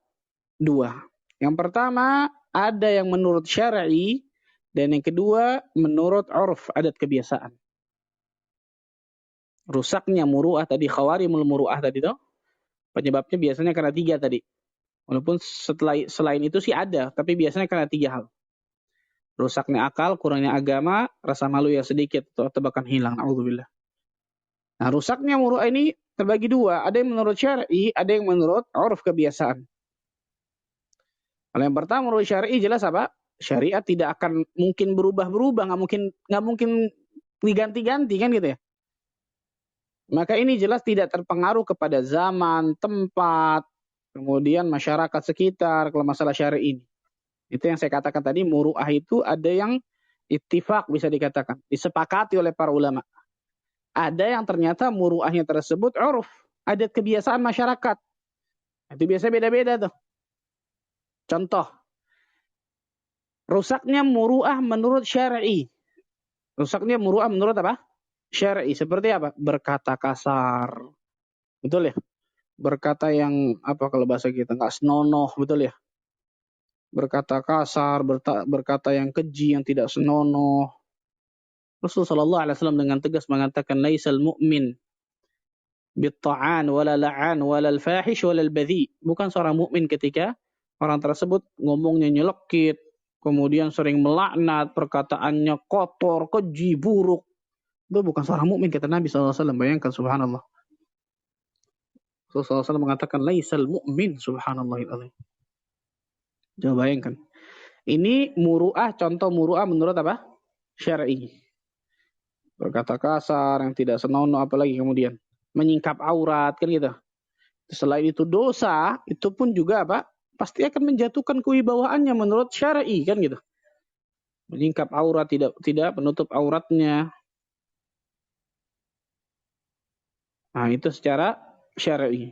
Dua. Yang pertama, ada yang menurut syar'i, dan yang kedua, menurut urf, adat kebiasaan. Rusaknya muru'ah tadi, khawarimul muru'ah tadi itu, penyebabnya biasanya karena tiga tadi. Walaupun selain itu sih ada, tapi biasanya karena tiga hal. Rusaknya akal, kurangnya agama, rasa malu yang sedikit, atau bahkan hilang. Na'udzubillah. Nah, rusaknya muru'ah ini terbagi dua. Ada yang menurut syar'i, ada yang menurut urf kebiasaan. Kalau yang pertama menurut syar'i jelas apa? Syariat tidak akan mungkin berubah-berubah, nggak mungkin diganti-ganti kan gitu ya. Maka ini jelas tidak terpengaruh kepada zaman, tempat, kemudian masyarakat sekitar kalau masalah syar'i ini. Itu yang saya katakan tadi, muru'ah itu ada yang ittifaq bisa dikatakan, disepakati oleh para ulama. Ada yang ternyata muru'ahnya tersebut uruf, adat kebiasaan masyarakat. Itu biasa beda-beda tuh. Contoh, rusaknya muru'ah menurut syar'i. Rusaknya muru'ah menurut apa? Syar'i. Seperti apa? Berkata kasar. Betul ya? Berkata yang apa kalau bahasa kita? Nggak senonoh, betul ya? Berkata kasar, berkata yang keji, yang tidak senonoh. Rasulullah SAW dengan tegas mengatakan, Laisal mu'min bitta'an wala la'an wala al-fahish wala al-badhi. Bukan seorang mukmin ketika orang tersebut ngomongnya nyelekit, kemudian sering melaknat, perkataannya kotor, keji, buruk. Itu bukan seorang mukmin kata Nabi SAW. Bayangkan, subhanallah. Rasulullah SAW mengatakan, laisal mu'min, subhanallahil. Coba bayangkan. Ini muru'ah, contoh muru'ah menurut apa? Syar'i. Berkata kasar, yang tidak senonoh, apalagi kemudian menyingkap aurat, kan gitu. Selain itu dosa, itu pun juga apa? Pasti akan menjatuhkan kewibawaannya menurut syar'i, kan gitu. Menyingkap aurat, tidak menutup auratnya. Nah, itu secara syar'i.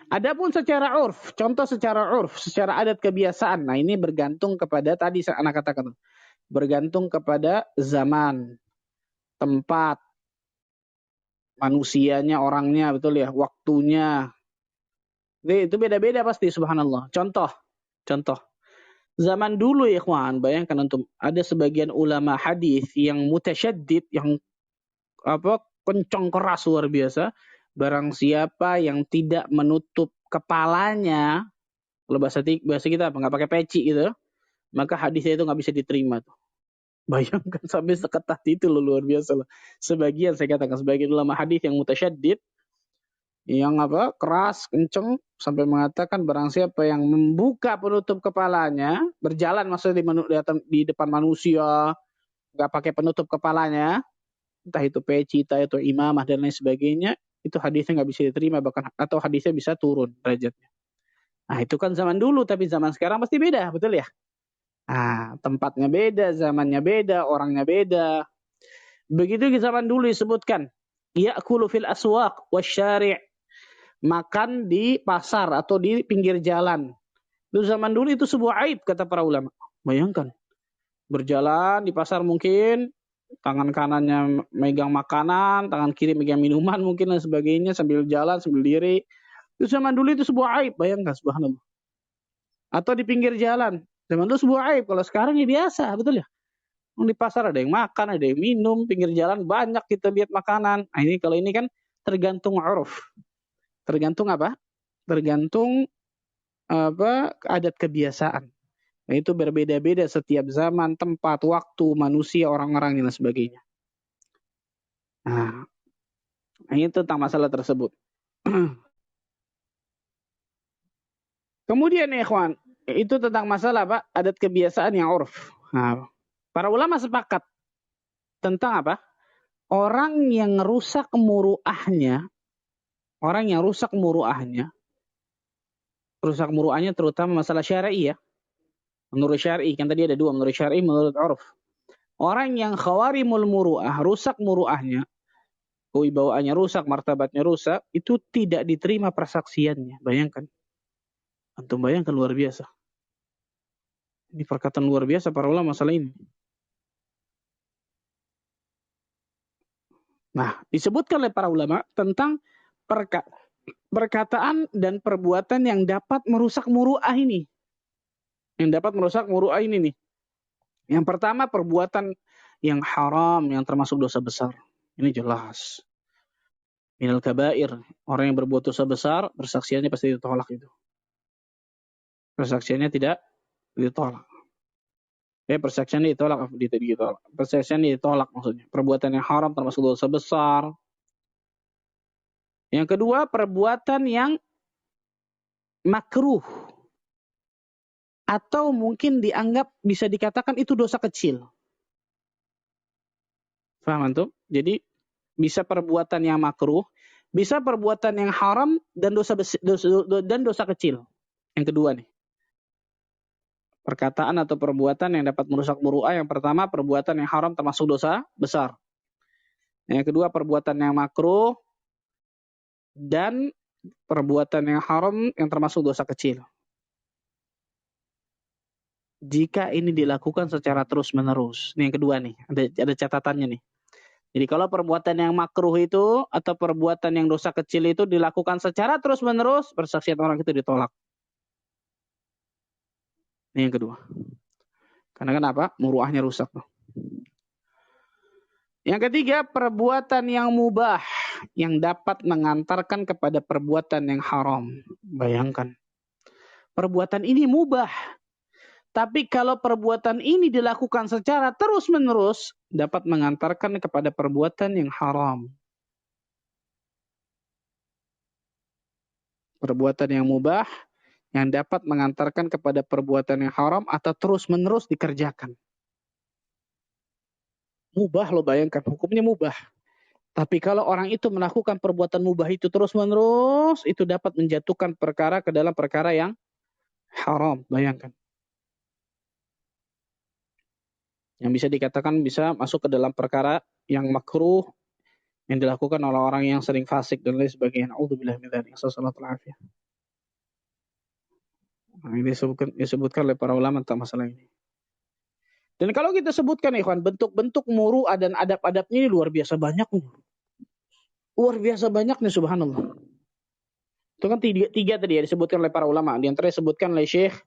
Adapun secara urf, contoh secara urf, secara adat kebiasaan. Nah, ini bergantung kepada tadi anak katakan, bergantung kepada zaman, tempat, manusianya, orangnya, betul ya, waktunya. Itu beda-beda pasti, subhanallah. Contoh. Zaman dulu ya ikhwan, bayangkan antum, ada sebagian ulama hadis yang mutasyaddid, yang kencang keras luar biasa. Barang siapa yang tidak menutup kepalanya, kalau bahasa kita nggak pakai peci gitu, maka hadisnya itu nggak bisa diterima tuh. Bayangkan sampai seketat itu loh, luar biasa loh. Sebagian saya katakan, sebagian ulama hadis yang mutasyaddid, yang keras, kenceng, sampai mengatakan barang siapa yang membuka penutup kepalanya, berjalan maksudnya di depan manusia, nggak pakai penutup kepalanya, entah itu peci, entah itu imamah dan lain sebagainya, itu hadisnya nggak bisa diterima, bahkan atau hadisnya bisa turun derajatnya. Nah, itu kan zaman dulu, tapi zaman sekarang pasti beda, betul ya? Nah, tempatnya beda, zamannya beda, orangnya beda. Begitu di zaman dulu disebutkan, ya'kulu fil aswaq wasyari', makan di pasar atau di pinggir jalan. Itu zaman dulu itu sebuah aib kata para ulama. Bayangkan, berjalan di pasar mungkin, tangan kanannya megang makanan, tangan kiri megang minuman mungkin dan sebagainya, sambil jalan, sambil diri. Itu zaman dulu itu sebuah aib, bayangkan, subhanallah. Atau di pinggir jalan, zaman dulu sebuah aib. Kalau sekarang ya biasa, betul ya? Di pasar ada yang makan, ada yang minum, pinggir jalan banyak kita lihat makanan. Nah, ini kalau ini kan tergantung uruf. Tergantung apa? Tergantung adat kebiasaan. Nah, itu berbeda-beda setiap zaman, tempat, waktu, manusia, orang-orang dan sebagainya. Nah, ini tentang masalah tersebut. Kemudian ya ikhwan, itu tentang masalah apa? Adat kebiasaan yang urf. Nah, para ulama sepakat tentang apa? Orang yang rusak muru'ahnya, rusak muru'ahnya terutama masalah syar'i ya. Menurut syar'i, kan tadi ada dua, menurut syar'i, menurut urf. Orang yang khawarimul muru'ah, rusak muru'ahnya, kewibawaannya rusak, martabatnya rusak, itu tidak diterima persaksiannya. Bayangkan. Antum bayangkan, luar biasa. Ini perkataan luar biasa para ulama masalah ini. Nah, disebutkan oleh para ulama tentang perkataan dan perbuatan yang dapat merusak muru'ah ini. Yang dapat merusak muru'ah ini nih. Yang pertama, perbuatan yang haram, yang termasuk dosa besar. Ini jelas. Minal kabair. Orang yang berbuat dosa besar, persaksiannya pasti ditolak itu. Persaksiannya tidak ditolak. Persaksiannya ditolak. Persaksiannya ditolak maksudnya. Perbuatan yang haram termasuk dosa besar. Yang kedua, perbuatan yang makruh. Atau mungkin dianggap, bisa dikatakan itu dosa kecil. Paham antum? Jadi, bisa perbuatan yang makruh, bisa perbuatan yang haram dan dosa kecil. Yang kedua nih. Perkataan atau perbuatan yang dapat merusak muru'ah. Yang pertama, perbuatan yang haram termasuk dosa besar. Yang kedua, perbuatan yang makruh dan perbuatan yang haram yang termasuk dosa kecil. Jika ini dilakukan secara terus-menerus. Ini yang kedua nih, ada catatannya nih. Jadi kalau perbuatan yang makruh itu atau perbuatan yang dosa kecil itu dilakukan secara terus-menerus, persaksian orang itu ditolak. Ini yang kedua. Karena kenapa? Muruahnya rusak. Yang ketiga, perbuatan yang mubah yang dapat mengantarkan kepada perbuatan yang haram. Bayangkan. Perbuatan ini mubah, Tapi kalau perbuatan ini dilakukan secara terus-menerus, dapat mengantarkan kepada perbuatan yang haram. Perbuatan yang mubah, yang dapat mengantarkan kepada perbuatan yang haram atau terus-menerus dikerjakan. Mubah, lo bayangkan, hukumnya mubah. Tapi kalau orang itu melakukan perbuatan mubah itu terus-menerus, itu dapat menjatuhkan perkara ke dalam perkara yang haram. Bayangkan. Yang bisa dikatakan bisa masuk ke dalam perkara yang makruh, yang dilakukan oleh orang yang sering fasik dan lain sebagainya. A'udzubillah min dzalik. Sallallahu alaihi wasallam. Ini disebutkan oleh para ulama tentang masalah ini. Dan kalau kita sebutkan, ikhwan, bentuk-bentuk muru'ah dan adab-adabnya ini luar biasa banyak. Luar biasa banyak nih, subhanallah. Itu kan tiga tadi ya disebutkan oleh para ulama. Di antara disebutkan oleh Syekh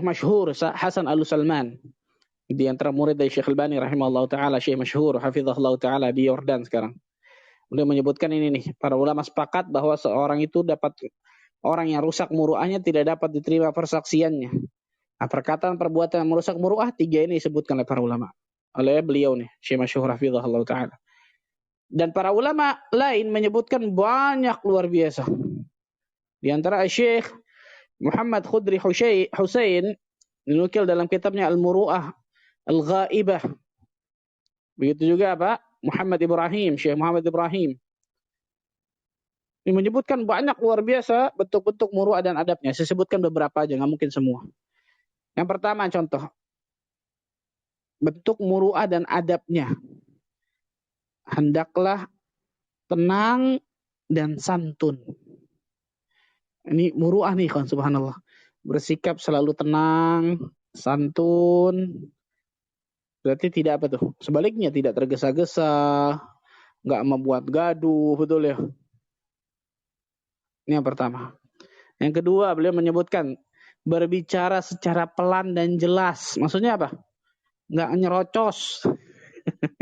Masyhur Hasan Al-Salman. Di antara murid dari Syekh Al-Bani rahimahullah ta'ala, Syekh Masyhur hafizahullah ta'ala di Yordan sekarang. Beliau menyebutkan ini nih, para ulama sepakat bahwa seorang itu orang yang rusak muru'ahnya tidak dapat diterima persaksiannya. Nah, perkataan perbuatan yang merusak muru'ah, tiga ini disebutkan oleh para ulama. Oleh beliau nih, Syekh Masyhur hafizahullah ta'ala. Dan para ulama lain menyebutkan banyak luar biasa. Di antara Syekh Muhammad Khudri Husain dinukil dalam kitabnya Al-Muru'ah Al-Ghaibah. Begitu juga Pak Muhammad Ibrahim, Syekh Muhammad Ibrahim. Ini menyebutkan banyak luar biasa bentuk-bentuk muru'ah dan adabnya. Saya sebutkan beberapa aja, nggak mungkin semua. Yang pertama contoh. Bentuk muru'ah dan adabnya. Hendaklah tenang dan santun. Ini muru'ah nih kan, subhanallah. Bersikap selalu tenang, santun. Berarti tidak apa tuh? Sebaliknya tidak tergesa-gesa, nggak membuat gaduh, betul ya? Ini yang pertama. Yang kedua, beliau menyebutkan berbicara secara pelan dan jelas. Maksudnya apa? Nggak nyerocos.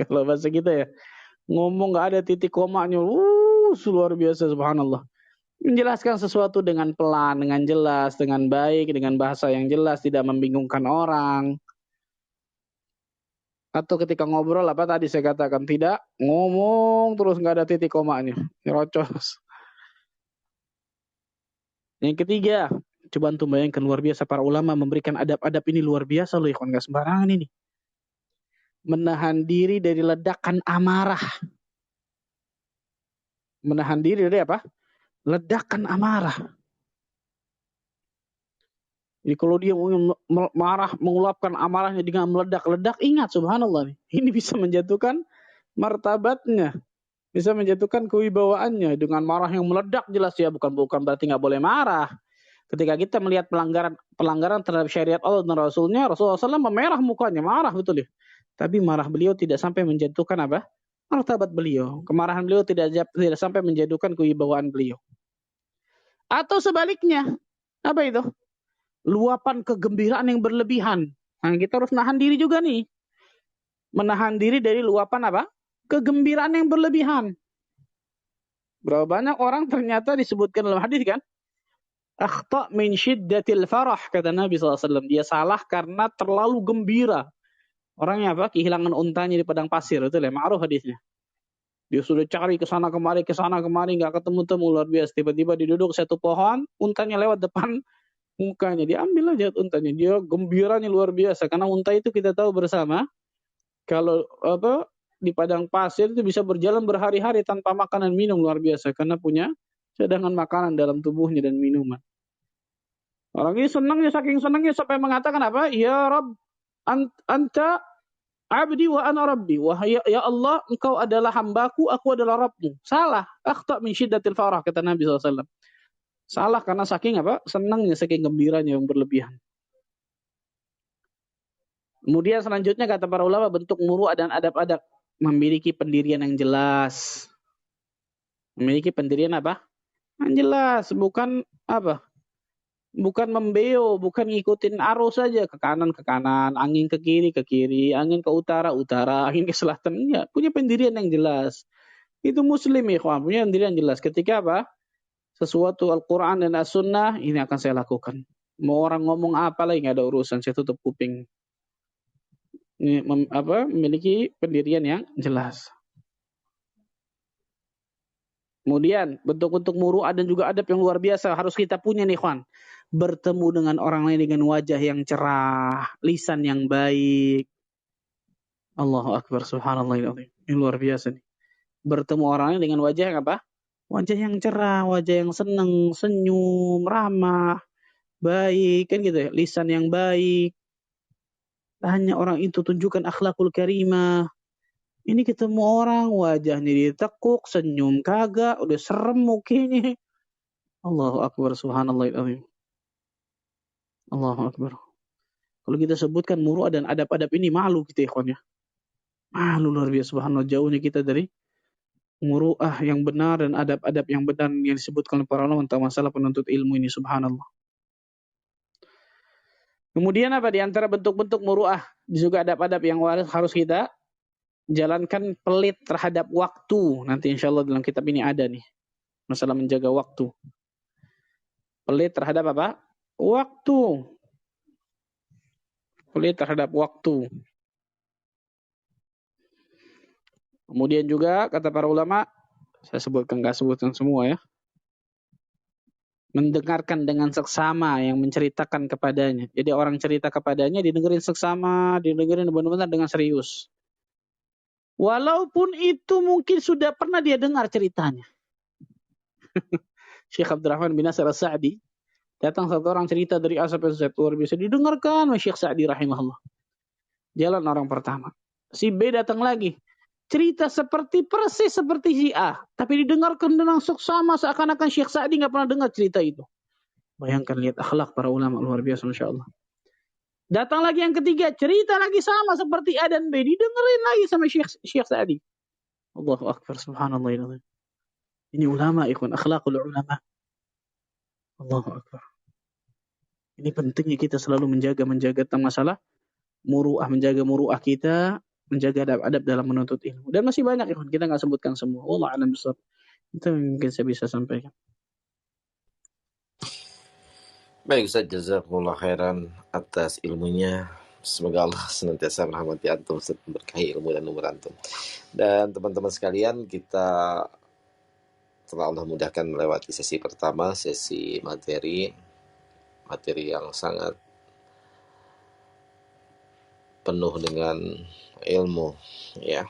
Kalau bahasa kita ya. Ngomong nggak ada titik komanya. Luar biasa, subhanallah. Menjelaskan sesuatu dengan pelan, dengan jelas, dengan baik, dengan bahasa yang jelas, tidak membingungkan orang. Atau ketika ngobrol, apa tadi saya katakan, tidak ngomong terus nggak ada titik komanya. Nyerocos. Yang ketiga, coba antum bayangkan luar biasa para ulama memberikan adab-adab ini luar biasa loh, ikhwan, nggak sembarangan ini. Menahan diri dari ledakan amarah. Menahan diri dari apa? Ledakan amarah. Jadi kalau dia marah, mengulapkan amarahnya dengan meledak-ledak, ingat subhanallah nih. Ini bisa menjatuhkan martabatnya. Bisa menjatuhkan kewibawaannya dengan marah yang meledak jelas ya. Bukan berarti nggak boleh marah. Ketika kita melihat pelanggaran terhadap syariat Allah dan Rasulnya, Rasulullah SAW memerah mukanya, marah betul ya. Tapi marah beliau tidak sampai menjatuhkan apa? Martabat beliau. Kemarahan beliau tidak sampai menjatuhkan kewibawaan beliau. Atau sebaliknya, apa itu? Luapan kegembiraan yang berlebihan. Nah, kita harus nahan diri juga nih. Menahan diri dari luapan apa? Kegembiraan yang berlebihan. Berapa banyak orang ternyata disebutkan dalam hadis kan? Akhta' min syiddatil farah, kata Nabi SAW. Dia salah karena terlalu gembira. Orangnya apa? Kehilangan untanya di padang pasir. Itu lah, ma'ruf hadisnya. Dia sudah cari ke sana kemari, nggak ketemu-temu, luar biasa. Tiba-tiba diduduk satu pohon, untanya lewat depan mukanya. Diambil aja untanya. Dia gembiranya luar biasa. Karena unta itu kita tahu bersama, kalau apa di padang pasir itu bisa berjalan berhari-hari tanpa makan dan minum, luar biasa. Karena punya cadangan makanan dalam tubuhnya dan minuman. Orang ini senangnya, saking senangnya sampai mengatakan apa? Ya Rabb, anta abdi wa ana rabbi. Wah ya Allah, engkau adalah hambaku, aku adalah Rabbmu. Salah. Akhta' min syiddatil farah, kata Nabi SAW. Salah karena saking apa? Senangnya, saking gembiranya yang berlebihan. Kemudian selanjutnya kata para ulama, bentuk muru'ah dan adab-adab. Memiliki pendirian yang jelas. Memiliki pendirian apa? Yang jelas. Bukan apa? Bukan membeo, bukan ngikutin arus saja, ke kanan, angin ke kiri, angin ke utara, angin ke selatan. Ya, punya pendirian yang jelas. Itu muslim ya, kawan, punya pendirian yang jelas. Ketika apa? Sesuatu Al-Quran dan As-Sunnah, ini akan saya lakukan. Mau orang ngomong apa lagi nggak ada urusan, saya tutup kuping. Ini memiliki pendirian yang jelas. Kemudian bentuk-bentuk muru'ah dan juga adab yang luar biasa harus kita punya nih, Ikhwan. Bertemu dengan orang lain dengan wajah yang cerah, lisan yang baik. Allahu Akbar, subhanallah. Ini luar biasa nih. Bertemu orang lain dengan wajah yang apa? Wajah yang cerah, wajah yang senang, senyum, ramah, baik, kan gitu ya. Lisan yang baik. Hanya orang itu tunjukkan akhlakul karimah. Ini ketemu orang, wajahnya ditekuk, senyum kagak, udah serem mukanya. Allahu Akbar, subhanallah. Allahu Akbar. Kalau kita sebutkan muru'ah dan adab-adab ini, malu kita, ikhwan ya. Malu luar biasa, subhanallah. Jauhnya kita dari muru'ah yang benar dan adab-adab yang benar yang disebutkan oleh para ulama tentang masalah penuntut ilmu ini, subhanallah. Kemudian apa di antara bentuk-bentuk muru'ah juga adab-adab yang harus kita jalankan, pelit terhadap waktu. Nanti insya Allah dalam kitab ini ada nih masalah menjaga waktu. Pelit terhadap apa? Waktu. Pelit terhadap waktu. Kemudian juga kata para ulama, saya sebutkan, nggak sebutkan semua ya, mendengarkan dengan seksama yang menceritakan kepadanya. Jadi orang cerita kepadanya didengerin seksama, didengerin benar-benar dengan serius. Walaupun itu mungkin sudah pernah dia dengar ceritanya. Syekh Abdurrahman bin Nasir As-Sa'di, datang satu orang cerita dari A sampai Z, luar biasa didengarkan oleh Syekh Sa'di rahimahullah. Jalan orang pertama. Si B datang lagi. Cerita seperti persis seperti si A, tapi didengarkan dengan seksama seakan-akan Syekh Sa'di nggak pernah dengar cerita itu. Bayangkan, lihat akhlak para ulama luar biasa, masya Allah. Datang lagi yang ketiga, cerita lagi sama seperti A dan B, didengerin lagi sama Syekh Sa'di. Allahu Akbar, subhanallah. Ini ulama, ikhwan, akhlakul ulama. Allahu Akbar. Ini pentingnya kita selalu menjaga tentang masalah muru'ah, menjaga muru'ah kita, menjaga adab-adab dalam menuntut ilmu. Dan masih banyak, ikhwan, kita nggak sebutkan semua. Wallahu a'lam bishawab. Itu mungkin saya bisa sampaikan. Baik Ustaz, jazakumullah khairan atas ilmunya. Semoga Allah senantiasa merahmati antum, berkahi ilmu dan umur antum. Dan teman-teman sekalian, kita telah Allah mudahkan melewati sesi pertama, sesi materi yang sangat penuh dengan ilmu, ya.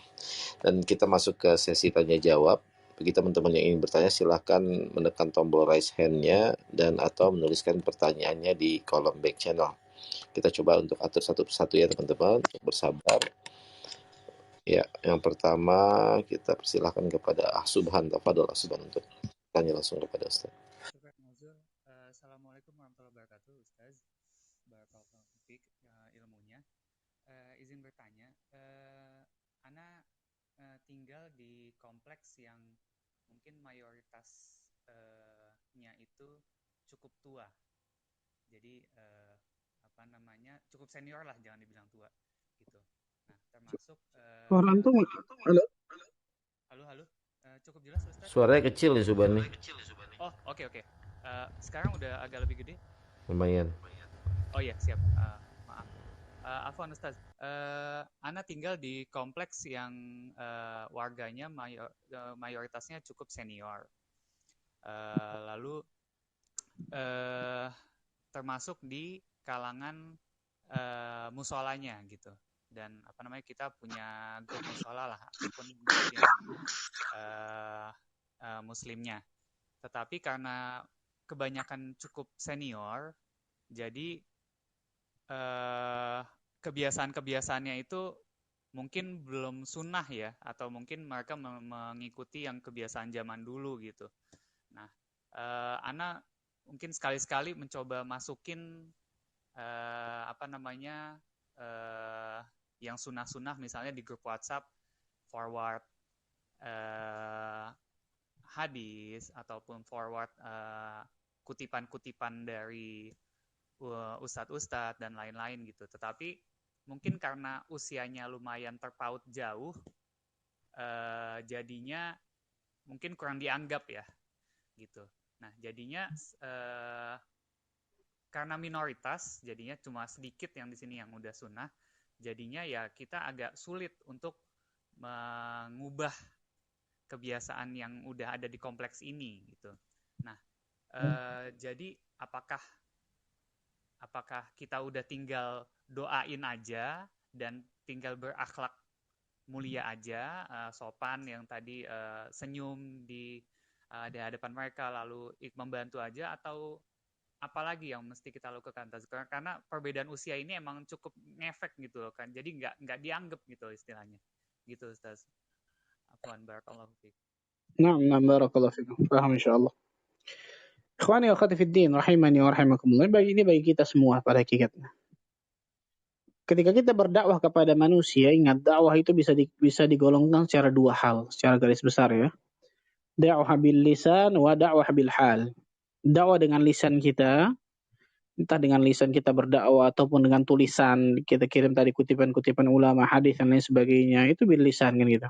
Dan kita masuk ke sesi tanya jawab. Bagi teman-teman yang ingin bertanya, silahkan menekan tombol raise hand-nya dan atau menuliskan pertanyaannya di kolom back channel. Kita coba untuk atur satu persatu ya teman-teman, untuk bersabar. Ya, yang pertama kita persilahkan kepada Subhan, tafadhol Subhan untuk tanya langsung kepada Ustaz. Assalamualaikum warahmatullahi wabarakatuh, Ustaz. Barakallahu fiik ilmunya. Izin bertanya, Ana tinggal di kompleks yang mungkin mayoritasnya itu cukup tua. Jadi cukup senior lah, jangan dibilang tua gitu. Nah, termasuk Orang tuh halo. Cukup jelas, Ustaz? Suaranya kecil nih Subhan nih. Oh, oke. Sekarang udah agak lebih gede? Lumayan. Oh iya, siap. Maaf. Afwan Ustaz. Ana tinggal di kompleks yang warganya mayoritasnya cukup senior. Lalu termasuk di kalangan musolanya gitu. Dan kita punya grup musola lah, ataupun mungkin muslimnya. Tetapi karena kebanyakan cukup senior, jadi kebiasaan-kebiasaannya itu mungkin belum sunnah ya, atau mungkin mereka mengikuti yang kebiasaan zaman dulu gitu. Nah, Ana mungkin sekali-sekali mencoba masukin yang sunnah-sunnah, misalnya di grup WhatsApp, forward hadis ataupun forward kutipan-kutipan dari ustadz-ustadz dan lain-lain gitu. Tetapi mungkin karena usianya lumayan terpaut jauh, jadinya mungkin kurang dianggap ya gitu. Nah, jadinya karena minoritas, jadinya cuma sedikit yang di sini yang udah sunnah, jadinya ya kita agak sulit untuk mengubah kebiasaan yang udah ada di kompleks ini gitu. Nah, jadi apakah kita udah tinggal doain aja dan tinggal berakhlak mulia aja, sopan yang tadi senyum di hadapan mereka, lalu membantu aja, atau apalagi yang mesti kita lakukan? Karena perbedaan usia ini emang cukup ngefek gitu loh kan, jadi nggak dianggap gitu istilahnya gitu Ustaz. Afwan, barakallahu fiik. Nah, barakallahu fikum. Paham insyaallah. Ikhwani wa akhwati fid din rahimani wa rahimakumullah. Ini bagi kita semua pada hakikatnya. Ketika kita berdakwah kepada manusia, ingat dakwah itu bisa digolongkan secara dua hal, secara garis besar ya. Dakwah bil lisan wa dakwah bil hal. Dakwah dengan lisan kita, entah dengan lisan kita berdakwah ataupun dengan tulisan kita kirim tadi kutipan-kutipan ulama, hadis dan lain sebagainya, itu bil lisan kan gitu.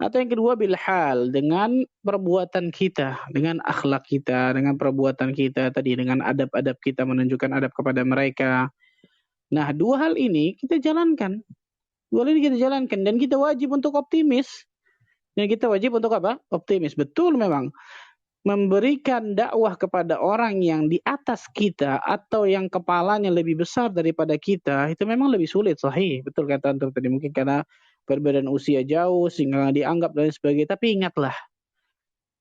Atau yang kedua bil hal, dengan perbuatan kita, dengan akhlak kita, dengan perbuatan kita tadi, dengan adab-adab kita menunjukkan adab kepada mereka. Nah, dua hal ini kita jalankan. Dan kita wajib untuk optimis. Dan kita wajib untuk apa? Optimis. Betul memang. Memberikan dakwah kepada orang yang di atas kita atau yang kepalanya lebih besar daripada kita, itu memang lebih sulit, sahih. Betul kata antum tadi, mungkin karena perbedaan usia jauh sehingga dianggap dan sebagainya. Tapi ingatlah,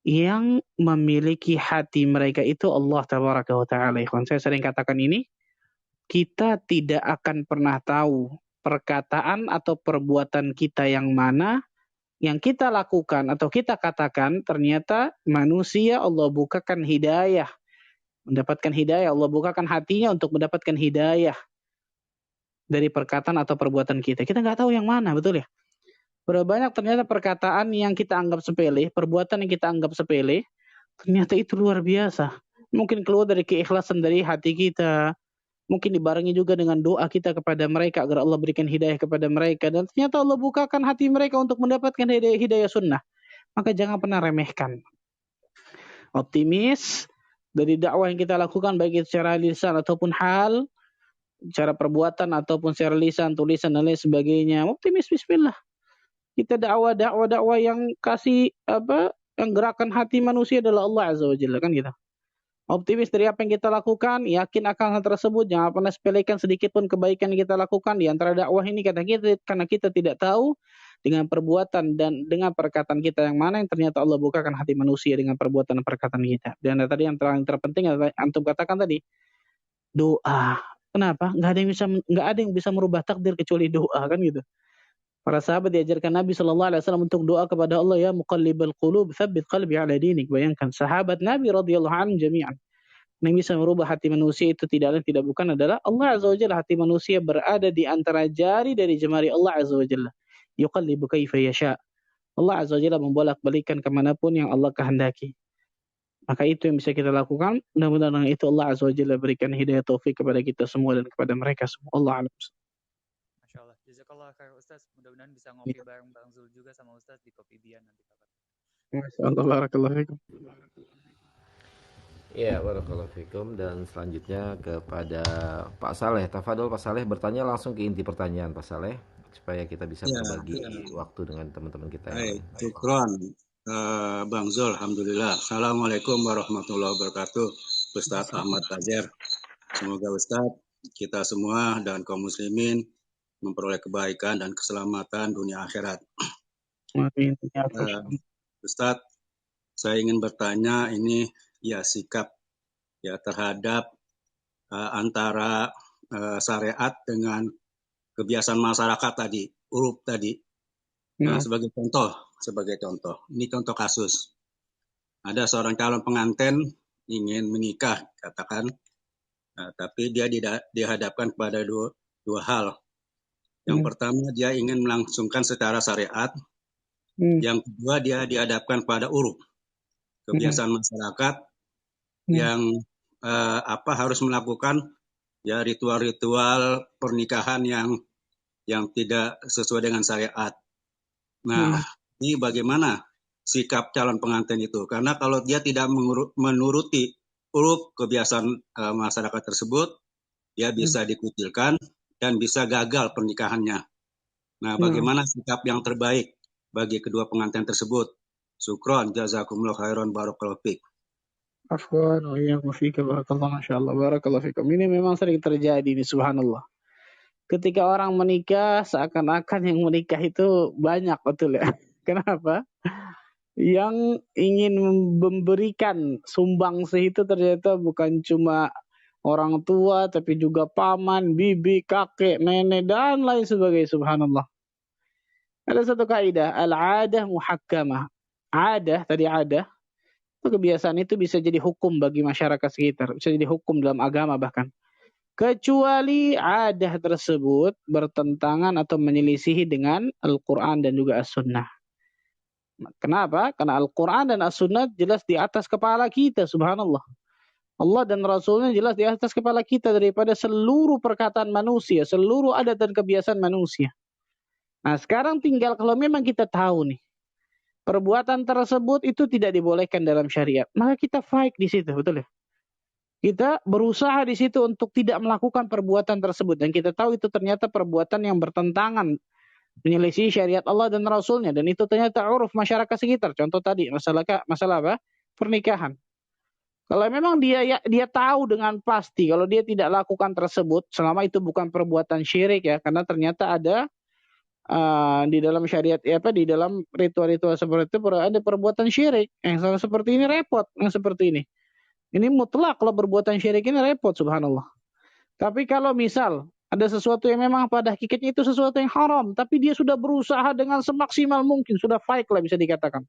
yang memiliki hati mereka itu Allah Tabaraka wa Ta'ala. Saya sering katakan ini, kita tidak akan pernah tahu perkataan atau perbuatan kita yang mana yang kita lakukan atau kita katakan ternyata manusia Allah bukakan hidayah, mendapatkan hidayah, Allah bukakan hatinya untuk mendapatkan hidayah dari perkataan atau perbuatan kita. Kita nggak tahu yang mana, betul ya? Berapa banyak ternyata perkataan yang kita anggap sepele, perbuatan yang kita anggap sepele, ternyata itu luar biasa. Mungkin keluar dari keikhlasan dari hati kita, mungkin dibarengi juga dengan doa kita kepada mereka agar Allah berikan hidayah kepada mereka. Dan ternyata Allah bukakan hati mereka untuk mendapatkan hidayah sunnah. Maka jangan pernah remehkan. Optimis dari dakwah yang kita lakukan baik secara lisan ataupun hal, secara perbuatan ataupun secara lisan, tulisan dan lain sebagainya. Optimis, bismillah. Kita dakwah yang kasih yang gerakan hati manusia adalah Allah Azza wa Jalla, kan gitu. Optimis dari apa yang kita lakukan, yakin akan hal tersebut, jangan pernah sepelekan sedikit pun kebaikan yang kita lakukan di antara dakwah ini, karena kita tidak tahu dengan perbuatan dan dengan perkataan kita yang mana yang ternyata Allah bukakan hati manusia dengan perbuatan dan perkataan kita. Dan tadi yang terpenting adalah antum katakan tadi, doa. Kenapa? Nggak ada yang bisa merubah takdir kecuali doa, kan gitu. Para sahabat diajarkan Nabi SAW untuk doa kepada Allah, ya muqallibal qulub, tsabbit qalbi ala dinik. Bayangkan, sahabat Nabi radhiyallahu anhum jami'an. Yang bisa merubah hati manusia itu tidak bukan adalah Allah Azza wa Jalla. Hati manusia berada di antara jari dari jemari Allah Azza wa Jalla. Yuqallibu kaifa yasha. Allah Azza wa Jalla membolak-balikan kemanapun yang Allah kehendaki. Maka itu yang bisa kita lakukan. Mudah-mudahan itu Allah Azza wa Jalla berikan hidayah taufik kepada kita semua dan kepada mereka semua. Allah a'lam. Masya Allah. Jazakallah khair Ustaz. Mudah-mudahan bisa ngopi bareng Bang Zul juga sama Ustaz di Kopi Bian nanti kapan. Masya Allah, barakallahu fikum. Ya, barakallahu fikum. Dan selanjutnya kepada Pak Saleh. Tafadhol Pak Saleh, bertanya langsung ke inti pertanyaan Pak Saleh supaya kita bisa berbagi waktu dengan teman-teman kita. Syukron Bang Zul, alhamdulillah. Assalamualaikum warahmatullahi wabarakatuh. Ustaz Ahmad Tajer. Semoga Ustaz, kita semua dan kaum muslimin memperoleh kebaikan dan keselamatan dunia akhirat. Amin. Ustaz, saya ingin bertanya ini ya sikap ya terhadap antara syariat dengan kebiasaan masyarakat tadi, uruf tadi. Nah, sebagai contoh, ini contoh kasus. Ada seorang calon pengantin ingin menikah, katakan, tapi dia dihadapkan kepada dua hal. Yang pertama, dia ingin melangsungkan secara syariat. Yang kedua, dia dihadapkan pada uruf, kebiasaan masyarakat yang harus melakukan ya ritual-ritual pernikahan yang tidak sesuai dengan syariat. Nah, ini bagaimana sikap calon pengantin itu? Karena kalau dia tidak menuruti uruf kebiasaan masyarakat tersebut, dia bisa dikucilkan dan bisa gagal pernikahannya. Nah, bagaimana sikap yang terbaik bagi kedua pengantin tersebut? Syukron, jazakumullah khairan, barakallahu fiik. Afwan wa iyyakum fika barakallahu masyaallah barakallahu fikum. Ini memang sering terjadi nih subhanallah. Ketika orang menikah seakan-akan yang menikah itu banyak, betul ya. Kenapa? Yang ingin memberikan sumbangsi itu ternyata bukan cuma orang tua tapi juga paman, bibi, kakek, nenek dan lain sebagainya subhanallah. Ada satu kaidah, al-'adah muhakkamah. Adah, tadi adah, itu kebiasaan itu bisa jadi hukum bagi masyarakat sekitar, bisa jadi hukum dalam agama bahkan. Kecuali adah tersebut bertentangan atau menyelisihi dengan Al-Quran dan juga As-Sunnah. Kenapa? Karena Al-Quran dan As-Sunnah jelas di atas kepala kita, subhanallah. Allah dan Rasulnya jelas di atas kepala kita daripada seluruh perkataan manusia, seluruh adat dan kebiasaan manusia. Nah sekarang tinggal kalau memang kita tahu nih, perbuatan tersebut itu tidak dibolehkan dalam syariat, maka kita fight di situ, betul ya? Kita berusaha di situ untuk tidak melakukan perbuatan tersebut. Dan kita tahu itu ternyata perbuatan yang bertentangan, menyelisih syariat Allah dan Rasulnya. Dan itu ternyata uruf masyarakat sekitar. Contoh tadi, masalah apa? Pernikahan. Kalau memang dia tahu dengan pasti, kalau dia tidak lakukan tersebut, selama itu bukan perbuatan syirik ya. Karena ternyata ada di dalam syariat, di dalam ritual-ritual seperti itu, ada perbuatan syirik. Yang seperti ini repot, yang seperti ini. Ini mutlak kalau perbuatan syirik ini repot subhanallah. Tapi kalau misal ada sesuatu yang memang pada hakikatnya itu sesuatu yang haram, tapi dia sudah berusaha dengan semaksimal mungkin, sudah fight lah bisa dikatakan.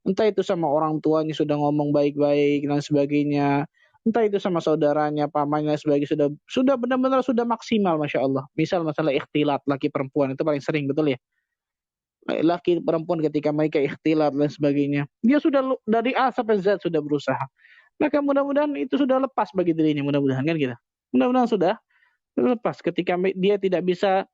Entah itu sama orang tuanya sudah ngomong baik-baik dan sebagainya, entah itu sama saudaranya, pamannya sebagainya, sudah benar-benar sudah maksimal masya Allah. Misal masalah ikhtilat laki perempuan itu paling sering, betul ya? Laki perempuan ketika mereka ikhtilat dan sebagainya, dia sudah dari A sampai Z sudah berusaha. Maka mudah-mudahan itu sudah lepas bagi dirinya, mudah-mudahan kan kita. Mudah-mudahan sudah lepas. Ketika dia tidak bisa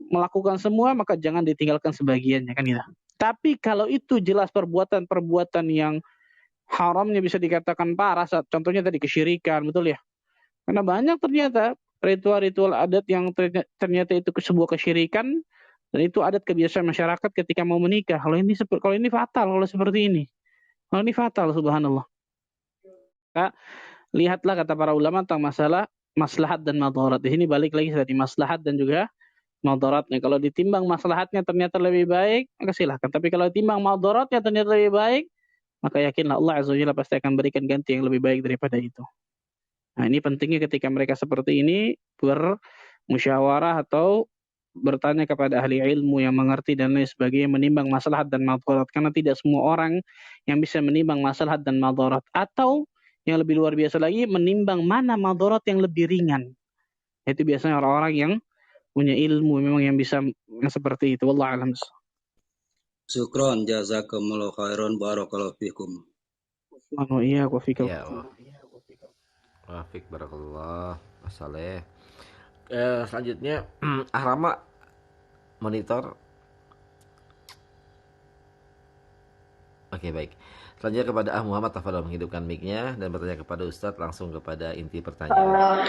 melakukan semua, maka jangan ditinggalkan sebagiannya kan kita. Tapi kalau itu jelas perbuatan-perbuatan yang haramnya bisa dikatakan parah, contohnya tadi kesyirikan, betul ya? Karena banyak ternyata ritual-ritual adat yang ternyata itu sebuah kesyirikan, dan itu adat kebiasaan masyarakat ketika mau menikah. Kalau ini fatal, kalau seperti ini. Kalau ini fatal, subhanallah. Lihatlah kata para ulama tentang masalah maslahat dan madarat. Di sini balik lagi tadi maslahat dan juga madaratnya. Kalau ditimbang maslahatnya ternyata lebih baik, maka silahkan. Tapi kalau ditimbang madaratnya ternyata lebih baik, maka yakinlah Allah Azza wa Jalla pasti akan berikan ganti yang lebih baik daripada itu. Nah ini pentingnya ketika mereka seperti ini bermusyawarah atau bertanya kepada ahli ilmu yang mengerti dan lain sebagainya, menimbang maslahat dan madarat. Karena tidak semua orang yang bisa menimbang maslahat dan madarat. Atau yang lebih luar biasa lagi, menimbang mana madarat yang lebih ringan. Itu biasanya orang-orang yang punya ilmu memang yang bisa seperti itu. Wallahu a'lam. Syukron, jazakumullah khairan, barakallahu fikum. Iya, wa fikum. Ya, wafik barakallah, Mas Saleh. Selanjutnya Ahrama monitor. Oke, baik. Selanjutnya kepada Muhammad, tafadhol menghidupkan mic-nya dan bertanya kepada Ustadz langsung kepada inti pertanyaan.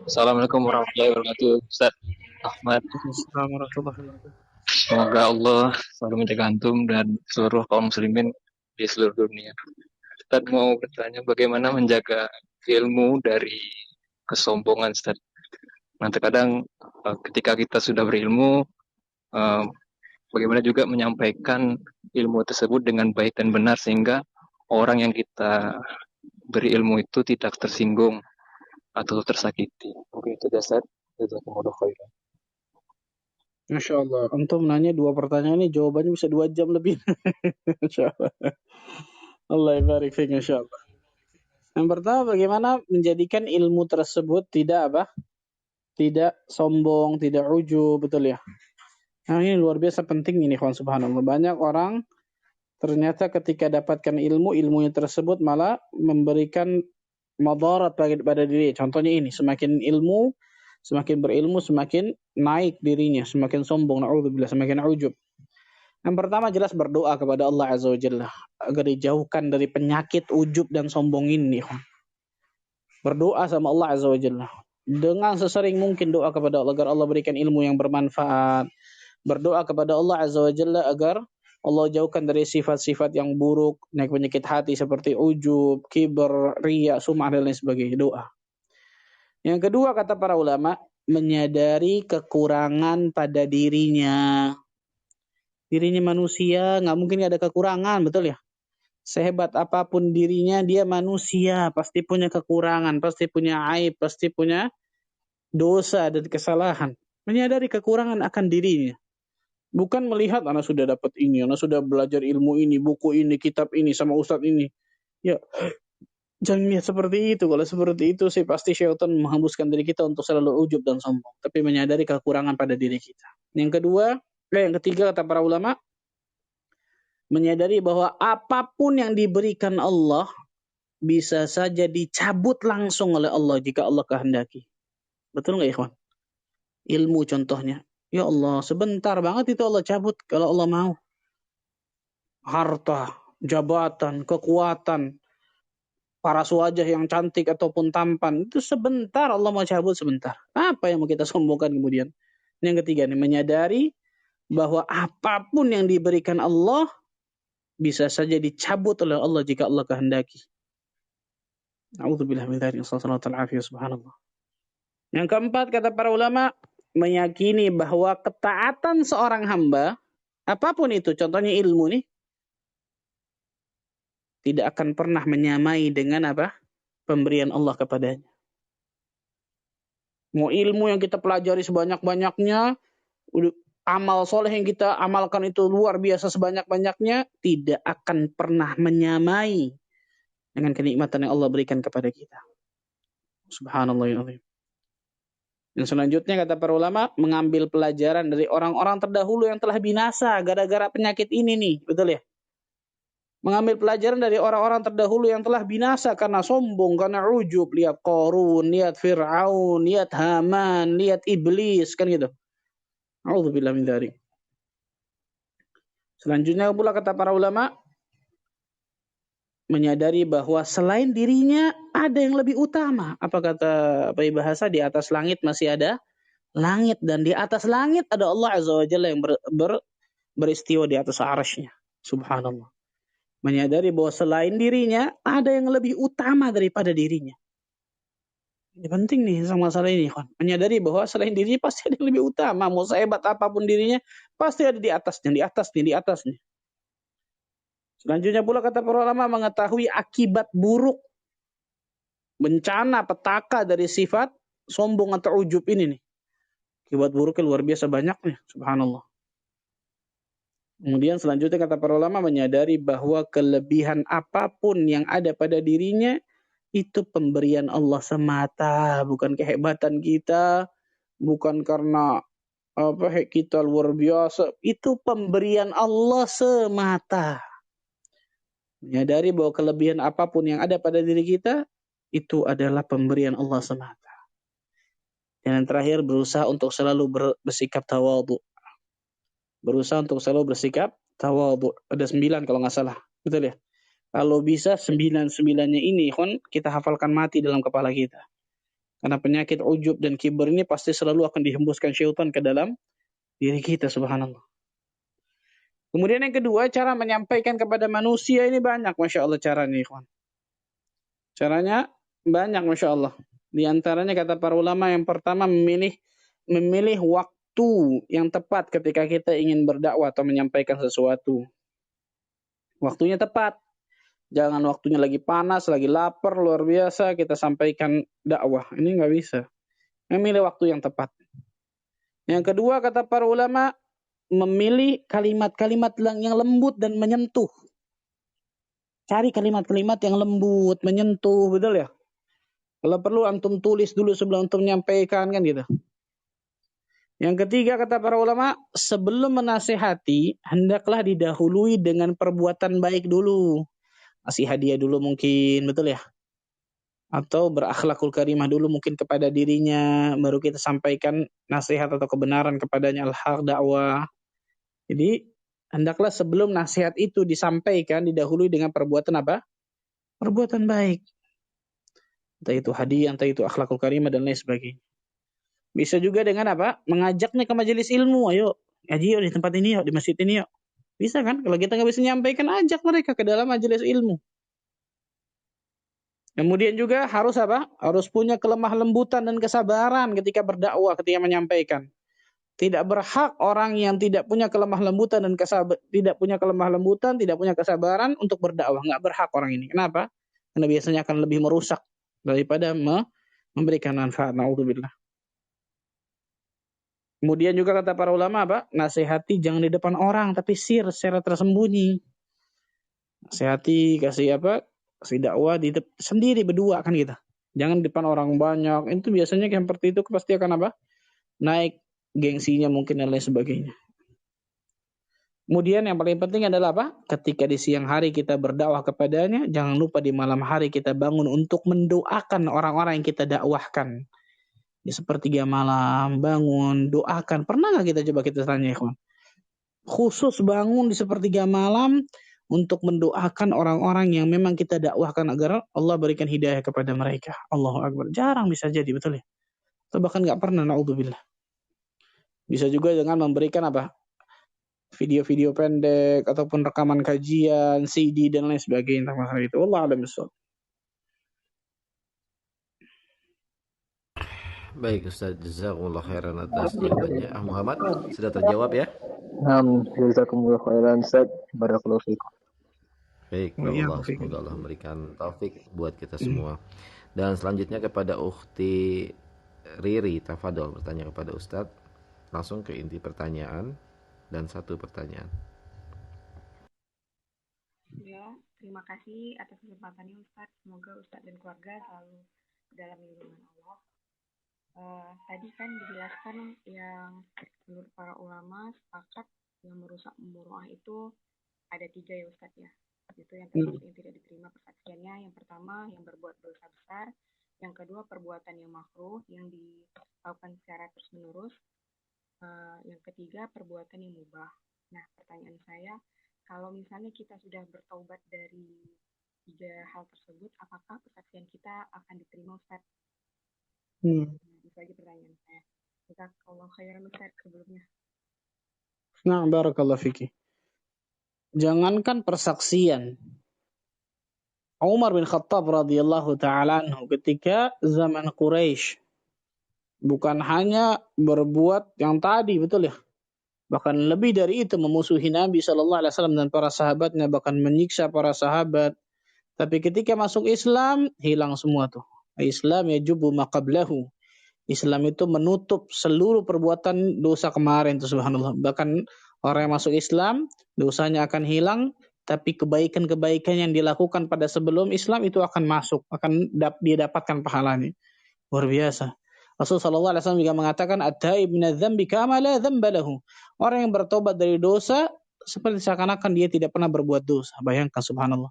Assalamualaikum warahmatullahi wabarakatuh, Ustadz Ahmad. Assalamualaikum warahmatullahi wabarakatuh. Semoga Allah selalu menjaga antum dan seluruh kaum muslimin di seluruh dunia. Ustadz mau bertanya bagaimana menjaga ilmu dari kesombongan, Ustadz. Nah, terkadang ketika kita sudah berilmu, bagaimana juga menyampaikan ilmu tersebut dengan baik dan benar sehingga orang yang kita beri ilmu itu tidak tersinggung atau tersakiti. Mungkin itu dasar. Jazakumullah khairan. Masya Allah. Antum nanya 2 pertanyaan ini jawabannya bisa 2 jam lebih. Masya Allah. Allah barik fiik, Masya Allah. Yang pertama, bagaimana menjadikan ilmu tersebut tidak sombong, tidak ujub, betul ya. Nah ini luar biasa penting ini, kawan, subhanallah. Banyak orang ternyata ketika dapatkan ilmunya tersebut malah memberikan madarat pada diri. Contohnya ini, semakin berilmu, semakin naik dirinya, semakin sombong, na'udzubillah, semakin ujub. Yang pertama jelas berdoa kepada Allah Azza wa Jalla agar dijauhkan dari penyakit ujub dan sombong ini. Berdoa sama Allah Azza wa Jalla. Dengan sesering mungkin doa kepada Allah agar Allah berikan ilmu yang bermanfaat. Berdoa kepada Allah Azza wa Jalla agar Allah jauhkan dari sifat-sifat yang buruk, penyakit hati seperti ujub, kibar, riya, sum'ah dan lain sebagainya. Doa. Yang kedua kata para ulama, menyadari kekurangan pada dirinya. Dirinya manusia, nggak mungkin ada kekurangan, betul ya? Sehebat apapun dirinya, dia manusia, pasti punya kekurangan, pasti punya aib, pasti punya dosa dan kesalahan. Menyadari kekurangan akan dirinya. Bukan melihat anak sudah dapat ini, anak sudah belajar ilmu ini, buku ini, kitab ini, sama ustadz ini. Ya, jangan lihat seperti itu. Kalau seperti itu sih pasti syaitan menghembuskan diri kita untuk selalu ujub dan sombong. Tapi menyadari kekurangan pada diri kita. Yang ketiga kata para ulama, menyadari bahwa apapun yang diberikan Allah bisa saja dicabut langsung oleh Allah jika Allah kehendaki. Betul nggak ikhwan? Ilmu contohnya. Ya Allah, sebentar banget itu Allah cabut kalau Allah mau. Harta, jabatan, kekuatan, paras wajah yang cantik ataupun tampan, itu sebentar Allah mau cabut sebentar. Apa yang mau kita sombongkan kemudian? Yang ketiga nih, menyadari bahwa apapun yang diberikan Allah bisa saja dicabut oleh Allah jika Allah kehendaki. A'udzubillah min dzalik, sallallahu alaihi subhanallah. Yang keempat kata para ulama, meyakini bahwa ketaatan seorang hamba, apapun itu, contohnya ilmu nih, tidak akan pernah menyamai dengan apa? Pemberian Allah kepadanya. Mau ilmu yang kita pelajari sebanyak-banyaknya, amal soleh yang kita amalkan itu luar biasa sebanyak-banyaknya, tidak akan pernah menyamai dengan kenikmatan yang Allah berikan kepada kita. Subhanallah ya Allah. Dan selanjutnya kata para ulama, mengambil pelajaran dari orang-orang terdahulu yang telah binasa gara-gara penyakit ini nih, betul ya? Mengambil pelajaran dari orang-orang terdahulu yang telah binasa karena sombong, karena ujub. Lihat Qarun, lihat Fir'aun, lihat Haman, lihat Iblis, kan gitu. A'udzubillah min dzalik. Selanjutnya pula kata para ulama, menyadari bahwa selain dirinya ada yang lebih utama. Apa kata bahasa, di atas langit masih ada langit, dan di atas langit ada Allah Azza wa Jalla yang beristiwa di atas arasy-Nya. Subhanallah. Menyadari bahwa selain dirinya ada yang lebih utama daripada dirinya. Ini penting nih sama masalah ini, kawan. Menyadari bahwa selain dirinya pasti ada yang lebih utama. Mau sehebat apapun dirinya, pasti ada di atasnya, di atasnya, di atasnya. Selanjutnya pula kata para ulama, mengetahui akibat buruk, bencana, petaka dari sifat sombong atau ujub ini nih. Akibat buruknya luar biasa banyaknya, subhanallah. Kemudian selanjutnya kata para ulama, menyadari bahwa kelebihan apapun yang ada pada dirinya itu pemberian Allah semata, bukan kehebatan kita, bukan karena kita luar biasa, itu pemberian Allah semata. Menyadari bahwa kelebihan apapun yang ada pada diri kita itu adalah pemberian Allah semata. Dan yang terakhir, berusaha untuk selalu bersikap tawadhu. Berusaha untuk selalu bersikap tawadhu. Ada 9 kalau nggak salah, betul ya? Kalau bisa 9-9-nya ini, kita hafalkan mati dalam kepala kita. Karena penyakit ujub dan kibar ini pasti selalu akan dihembuskan syaitan ke dalam diri kita, subhanallah. Kemudian yang kedua, cara menyampaikan kepada manusia ini banyak, Masya Allah caranya, ikhwan. Caranya banyak, Masya Allah. Di antaranya kata para ulama, yang pertama memilih waktu yang tepat ketika kita ingin berdakwah atau menyampaikan sesuatu. Waktunya tepat. Jangan waktunya lagi panas, lagi lapar, luar biasa, kita sampaikan dakwah. Ini nggak bisa. Memilih waktu yang tepat. Yang kedua, kata para ulama, memilih kalimat-kalimat yang lembut dan menyentuh. Cari kalimat-kalimat yang lembut, menyentuh, betul ya? Kalau perlu antum tulis dulu sebelum antum menyampaikan, kan gitu. Yang ketiga kata para ulama, sebelum menasihati, hendaklah didahului dengan perbuatan baik dulu. Kasih hadiah dulu mungkin, betul ya? Atau berakhlakul karimah dulu mungkin kepada dirinya, baru kita sampaikan nasihat atau kebenaran kepadanya, al-haq, dakwah. Jadi, hendaklah sebelum nasihat itu disampaikan, didahului dengan perbuatan apa? Perbuatan baik. Entah itu hadiah, entah itu akhlakul karimah dan lain sebagainya. Bisa juga dengan apa? Mengajaknya ke majelis ilmu. Ayo, ngaji yuk di tempat ini yuk, di masjid ini yuk. Bisa kan? Kalau kita nggak bisa nyampaikan, ajak mereka ke dalam majelis ilmu. Kemudian juga harus apa? Harus punya kelemah lembutan dan kesabaran ketika berdakwah, ketika menyampaikan. Tidak berhak orang yang tidak punya kelemah lembutan dan tidak punya kesabaran untuk berdakwah. Nggak berhak orang ini. Kenapa? Karena biasanya akan lebih merusak daripada memberikan manfaat. Na'udzubillah. Kemudian juga kata para ulama apa? Nasihati jangan di depan orang, tapi secara tersembunyi. Nasihati, kasih apa? Kasih dakwah sendiri berdua kan kita. Jangan di depan orang banyak. Itu biasanya yang seperti itu pasti akan apa? Naik gengsinya mungkin dan lain sebagainya. Kemudian yang paling penting adalah apa? Ketika di siang hari kita berdakwah kepadanya, jangan lupa di malam hari kita bangun untuk mendoakan orang-orang yang kita dakwahkan. Di sepertiga malam, bangun, doakan. Pernah nggak kita tanya, ikhwan? Khusus bangun di sepertiga malam untuk mendoakan orang-orang yang memang kita dakwahkan agar Allah berikan hidayah kepada mereka. Allahu Akbar. Jarang bisa jadi, betul ya? Atau bahkan nggak pernah, na'udzubillah. Bisa juga dengan memberikan apa? Video-video pendek ataupun rekaman kajian, CD dan lain sebagainya tentang masalah itu. Wallahu a'lam bishawab. Baik Ustaz, jazakumullah khairan atas jawabannya. Muhammad, sudah terjawab ya? Jazakumullah khairan Ustaz. Barakallahu fiikum. Baik, semoga Allah memberikan taufik buat kita semua. Dan selanjutnya kepada Ukhti Riri, tafadhol bertanya kepada Ustaz. Langsung ke inti pertanyaan dan satu pertanyaan. Ya, terima kasih atas kesempatannya Ustaz. Semoga Ustaz dan keluarga selalu dalam lindungan Allah. Tadi kan dijelaskan yang menurut para ulama sepakat yang merusak muruah itu ada 3 ya Ustaz ya. Itu yang termasuk yang tidak diterima persaksiannya. Yang pertama yang berbuat dosa besar, yang kedua perbuatan yang makruh yang dilakukan secara terus-menerus, yang ketiga perbuatan yang mubah. Nah, pertanyaan saya, kalau misalnya kita sudah bertaubat dari 3 hal tersebut, apakah persaksian kita akan diterima Ustaz? Itu aja pertanyaan saya. Jazakallahu khairan Ustaz sebelumnya. Nah, barakallahu fiki. Jangankan persaksian. Umar bin Khattab radhiyallahu ta'ala anhu ketika zaman Quraisy bukan hanya berbuat yang tadi, betul ya? Bahkan lebih dari itu memusuhi Nabi SAW dan para sahabatnya, bahkan menyiksa para sahabat. Tapi ketika masuk Islam, hilang semua tuh. Islam yajubu ma qablahu. Islam itu menutup seluruh perbuatan dosa kemarin tuh, subhanallah. Bahkan orang yang masuk Islam, dosanya akan hilang, tapi kebaikan-kebaikan yang dilakukan pada sebelum Islam itu akan masuk, akan dia dapatkan pahalanya. Luar biasa. Rasulullah SAW juga mengatakan, at-taib minadz dzambi kama la dzamba lahu. Orang yang bertobat dari dosa seperti seakan-akan dia tidak pernah berbuat dosa. Bayangkan, subhanallah.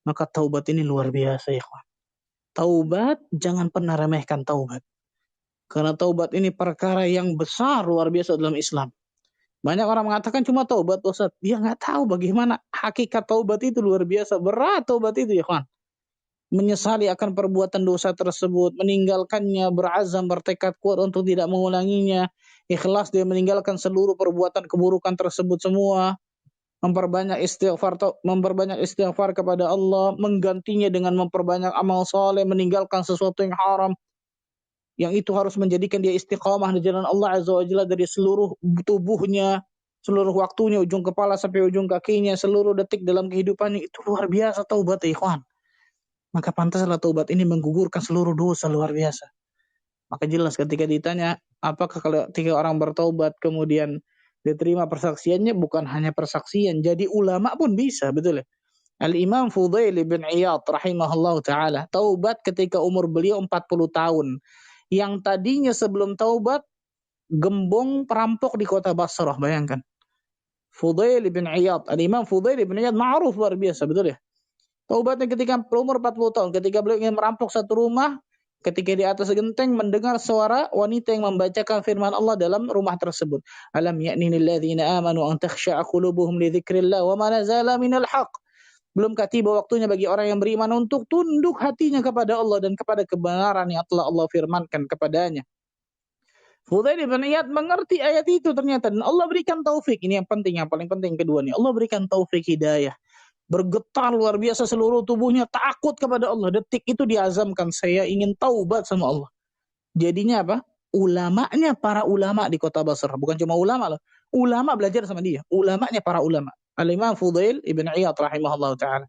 Maka taubat ini luar biasa, ya ikhwan. Taubat, jangan pernah remehkan taubat. Karena taubat ini perkara yang besar, luar biasa dalam Islam. Banyak orang mengatakan cuma taubat, Ustaz. Dia nggak tahu bagaimana hakikat taubat itu, luar biasa. Berat taubat itu, ya ikhwan. Menyesali akan perbuatan dosa tersebut, meninggalkannya, berazam, bertekad kuat untuk tidak mengulanginya, ikhlas dia meninggalkan seluruh perbuatan keburukan tersebut semua, memperbanyak istighfar kepada Allah, menggantinya dengan memperbanyak amal soleh, meninggalkan sesuatu yang haram, yang itu harus menjadikan dia istiqamah di jalan Allah Azza wa Jalla dari seluruh tubuhnya, seluruh waktunya, ujung kepala sampai ujung kakinya, seluruh detik dalam kehidupannya. Itu luar biasa taubat, ya ikhwan. Maka pantaslah taubat ini menggugurkan seluruh dosa, luar biasa. Maka jelas ketika ditanya, apakah kalau 3 orang bertaubat kemudian diterima persaksiannya, bukan hanya persaksian, jadi ulama pun bisa, betul ya? Al-Imam Fudail bin Iyad rahimahullah ta'ala, taubat ketika umur beliau 40 tahun. Yang tadinya sebelum taubat, gembong perampok di kota Basrah, bayangkan. Fudail bin Iyad, Al-Imam Fudail bin Iyad ma'ruf, luar biasa, betul ya? Taubatnya ketika umur 40 tahun, ketika beliau ingin merampok satu rumah, ketika di atas genteng mendengar suara wanita yang membacakan firman Allah dalam rumah tersebut. Alam ya'ni lil ladzina amanu an takhsha'a qulubuhum li dzikrillah wa ma nazala minal haqq. Belumkah tiba waktunya bagi orang yang beriman untuk tunduk hatinya kepada Allah dan kepada kebenaran yang telah Allah firmankan kepadanya. Fudail bin Iyad mengerti ayat itu ternyata, dan Allah berikan taufik. Ini yang penting, yang paling penting kedua nih. Allah berikan taufik hidayah. Bergetar luar biasa seluruh tubuhnya, takut kepada Allah. Detik itu diazamkan, saya ingin taubat sama Allah. Jadinya apa? Ulamanya para ulama di kota Basrah. Bukan cuma ulama loh. Ulama belajar sama dia. Ulamanya para ulama. Al-Imam Fudail ibn Iyad rahimahullah ta'ala.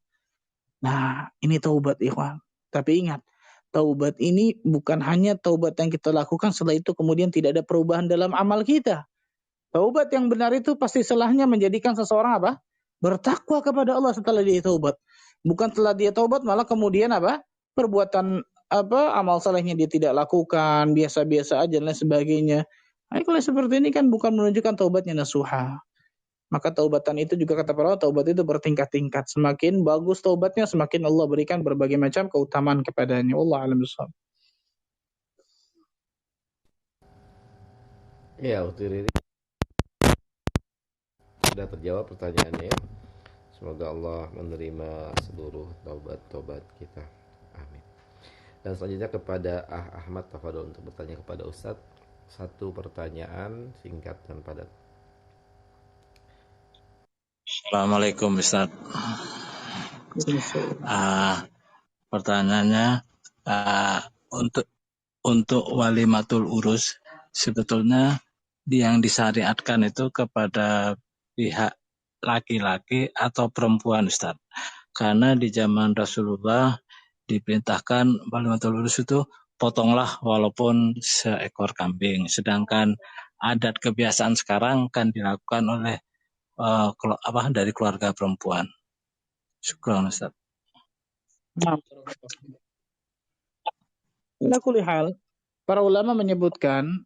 Nah, ini taubat ikhwan. Tapi ingat, taubat ini bukan hanya taubat yang kita lakukan, setelah itu kemudian tidak ada perubahan dalam amal kita. Taubat yang benar itu pasti selahnya menjadikan seseorang apa? Bertakwa kepada Allah setelah dia taubat. Bukan setelah dia taubat malah kemudian apa? Perbuatan apa? Amal salehnya dia tidak lakukan, biasa-biasa aja dan lain sebagainya. Nah, kalau seperti ini kan bukan menunjukkan taubatnya nasuha. Maka taubatan itu juga kata para ulama, taubat itu bertingkat-tingkat. Semakin bagus taubatnya, semakin Allah berikan berbagai macam keutamaan kepadanya. Wallahu a'lam bishawab. Ya, Utiriri sudah terjawab pertanyaannya. Semoga Allah menerima seluruh taubat-taubat kita. Amin. Dan selanjutnya kepada Ahmad Tafadol untuk bertanya kepada Ustadz. Satu pertanyaan singkat dan padat. Assalamualaikum Ustaz. Pertanyaannya untuk walimatul urus sebetulnya yang disyariatkan itu kepada pihak laki-laki atau perempuan Ustaz. Karena di zaman Rasulullah diperintahkan walimatul urus itu potonglah walaupun seekor kambing. Sedangkan adat kebiasaan sekarang kan dilakukan oleh dari keluarga perempuan. Syukran Ustaz. Ala kulli hal, para ulama menyebutkan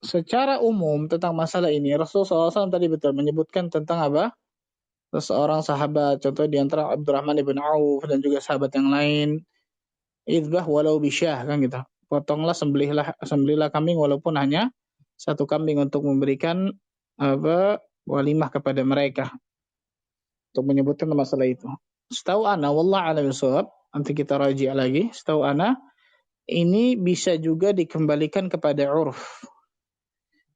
secara umum tentang masalah ini. Rasulullah SAW tadi betul menyebutkan tentang apa? Seseorang sahabat, contoh di antara Abdurrahman ibn Auf dan juga sahabat yang lain, idbah walau bisyah, kan gitu. Potonglah, sembelihlah kambing walaupun hanya satu kambing untuk memberikan apa? Walimah kepada mereka. Untuk menyebutkan masalah itu. Setahu ana, wallah a'lam bishawab, nanti kita raji' lagi. Setahu ana, ini bisa juga dikembalikan kepada urf.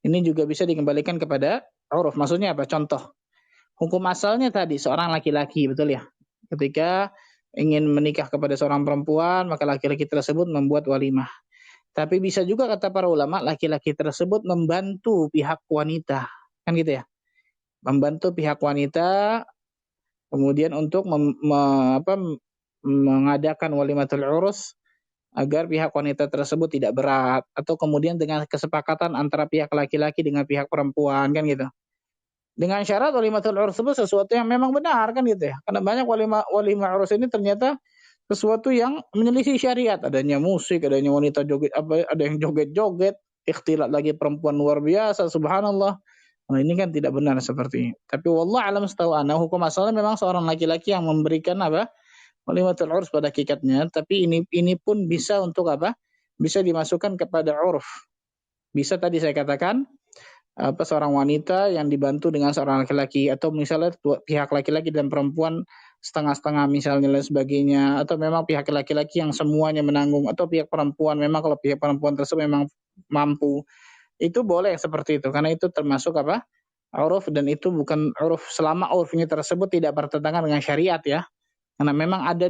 Ini juga bisa dikembalikan kepada urf. Maksudnya apa? Contoh. Hukum asalnya tadi seorang laki-laki, betul ya? Ketika ingin menikah kepada seorang perempuan, maka laki-laki tersebut membuat walimah. Tapi bisa juga kata para ulama, laki-laki tersebut membantu pihak wanita. Kan gitu ya? Membantu pihak wanita kemudian untuk mengadakan walimatul urus agar pihak wanita tersebut tidak berat, atau kemudian dengan kesepakatan antara pihak laki-laki dengan pihak perempuan, kan gitu. Dengan syarat walimatul urus tersebut sesuatu yang memang benar, kan gitu ya. Karena banyak walimah urus ini ternyata sesuatu yang menyelisih syariat, adanya musik, adanya wanita joget, ada yang joget-joget, ikhtilat lagi perempuan luar biasa, subhanallah. Nah, ini kan tidak benar seperti ini. Tapi wallah alam setahu ana, hukum asalnya memang seorang laki-laki yang memberikan apa? Walimatul urus pada hakikatnya, tapi ini pun bisa untuk apa? Bisa dimasukkan kepada urf. Bisa tadi saya katakan seorang wanita yang dibantu dengan seorang laki-laki, atau misalnya pihak laki-laki dan perempuan setengah-setengah misalnya dan sebagainya, atau memang pihak laki-laki yang semuanya menanggung, atau pihak perempuan memang kalau pihak perempuan tersebut memang mampu. Itu boleh seperti itu, karena itu termasuk apa? Uruf, dan itu bukan uruf selama urufnya tersebut tidak bertentangan dengan syariat ya. Karena memang ada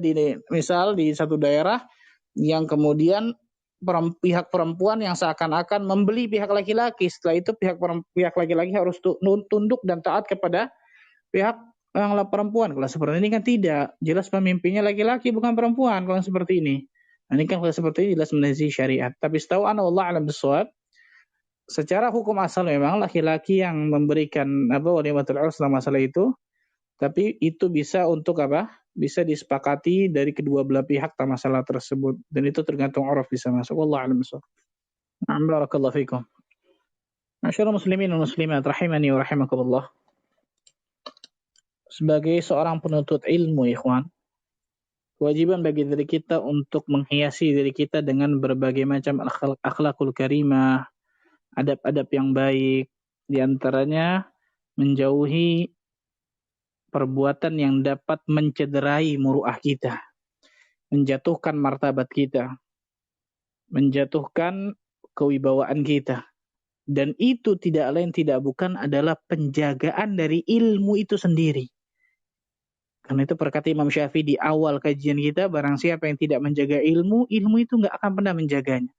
misal di satu daerah yang kemudian pihak perempuan yang seakan-akan membeli pihak laki-laki. Setelah itu pihak laki-laki harus tunduk dan taat kepada pihak yang perempuan. Kalau seperti ini kan tidak. Jelas pemimpinnya laki-laki bukan perempuan kalau seperti ini. Nah, ini kan kalau seperti ini jelas menyelesaikan syariat. Tapi setahu ana wallah alam bishawab, secara hukum asal memang laki-laki yang memberikan walimatul urus dalam masalah itu, tapi itu bisa untuk apa? Bisa disepakati dari kedua belah pihak tentang masalah tersebut, dan itu tergantung uruf bisa masuk. Wallahu a'lam bishawab. Barakallahu fikum. Masyaallah muslimin dan muslimat rahimani wa rahimakumullah. Sebagai seorang penuntut ilmu, ikhwan, kewajiban bagi diri kita untuk menghiasi diri kita dengan berbagai macam akhlakul karimah, adab-adab yang baik, di antaranya menjauhi perbuatan yang dapat mencederai muruah kita, menjatuhkan martabat kita, menjatuhkan kewibawaan kita. Dan itu tidak lain tidak bukan adalah penjagaan dari ilmu itu sendiri. Karena itu berkata Imam Syafi'i di awal kajian kita, barang siapa yang tidak menjaga ilmu, ilmu itu nggak akan pernah menjaganya.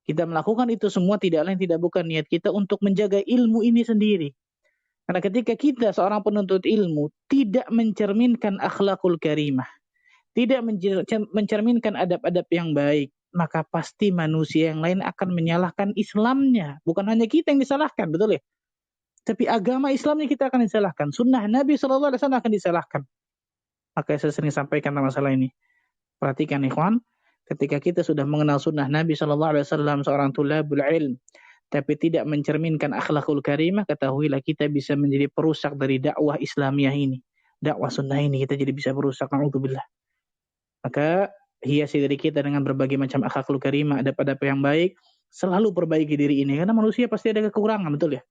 Kita melakukan itu semua tidak lain tidak bukan niat kita untuk menjaga ilmu ini sendiri. Karena ketika kita seorang penuntut ilmu tidak mencerminkan akhlakul karimah, tidak mencerminkan adab-adab yang baik, maka pasti manusia yang lain akan menyalahkan Islamnya. Bukan hanya kita yang disalahkan, betul ya? Tapi agama Islamnya kita akan disalahkan. Sunnah Nabi SAW akan disalahkan. Maka saya sering sampaikan masalah ini. Perhatikan ikhwan, ketika kita sudah mengenal sunnah Nabi SAW, seorang tulabul ilm, tapi tidak mencerminkan akhlakul karimah, ketahuilah kita bisa menjadi perusak dari dakwah Islamiyah ini. Dakwah sunnah ini kita jadi bisa perusak. Na'udzubillah. Maka hiasi diri kita dengan berbagai macam akhlakul karimah, adab-adab yang baik, selalu perbaiki diri ini. Karena manusia pasti ada kekurangan, betul ya?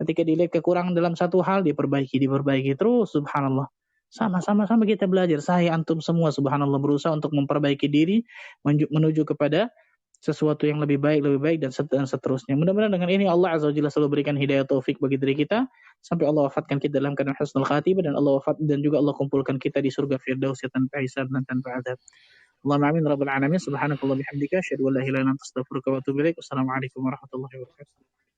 Ketika dilihat kekurangan dalam satu hal, diperbaiki terus, subhanallah. Sama-sama kita belajar. Saya, antum semua, subhanallah, berusaha untuk memperbaiki diri, menuju kepada sesuatu yang lebih baik dan seterusnya. Mudah-mudahan dengan ini Allah Azza wa Jalla selalu berikan hidayah taufik bagi diri kita sampai Allah wafatkan kita dalam keadaan husnul khatimah, dan juga Allah kumpulkan kita di surga firdaus tanpa hisab dan tanpa azab. Allahumma amin rabbal alamin. Subhanakallah bihamdika asyhadu an la ilaha illa anta astaghfiruka wa atubu ilaik. Wassalamualaikum warahmatullahi wabarakatuh.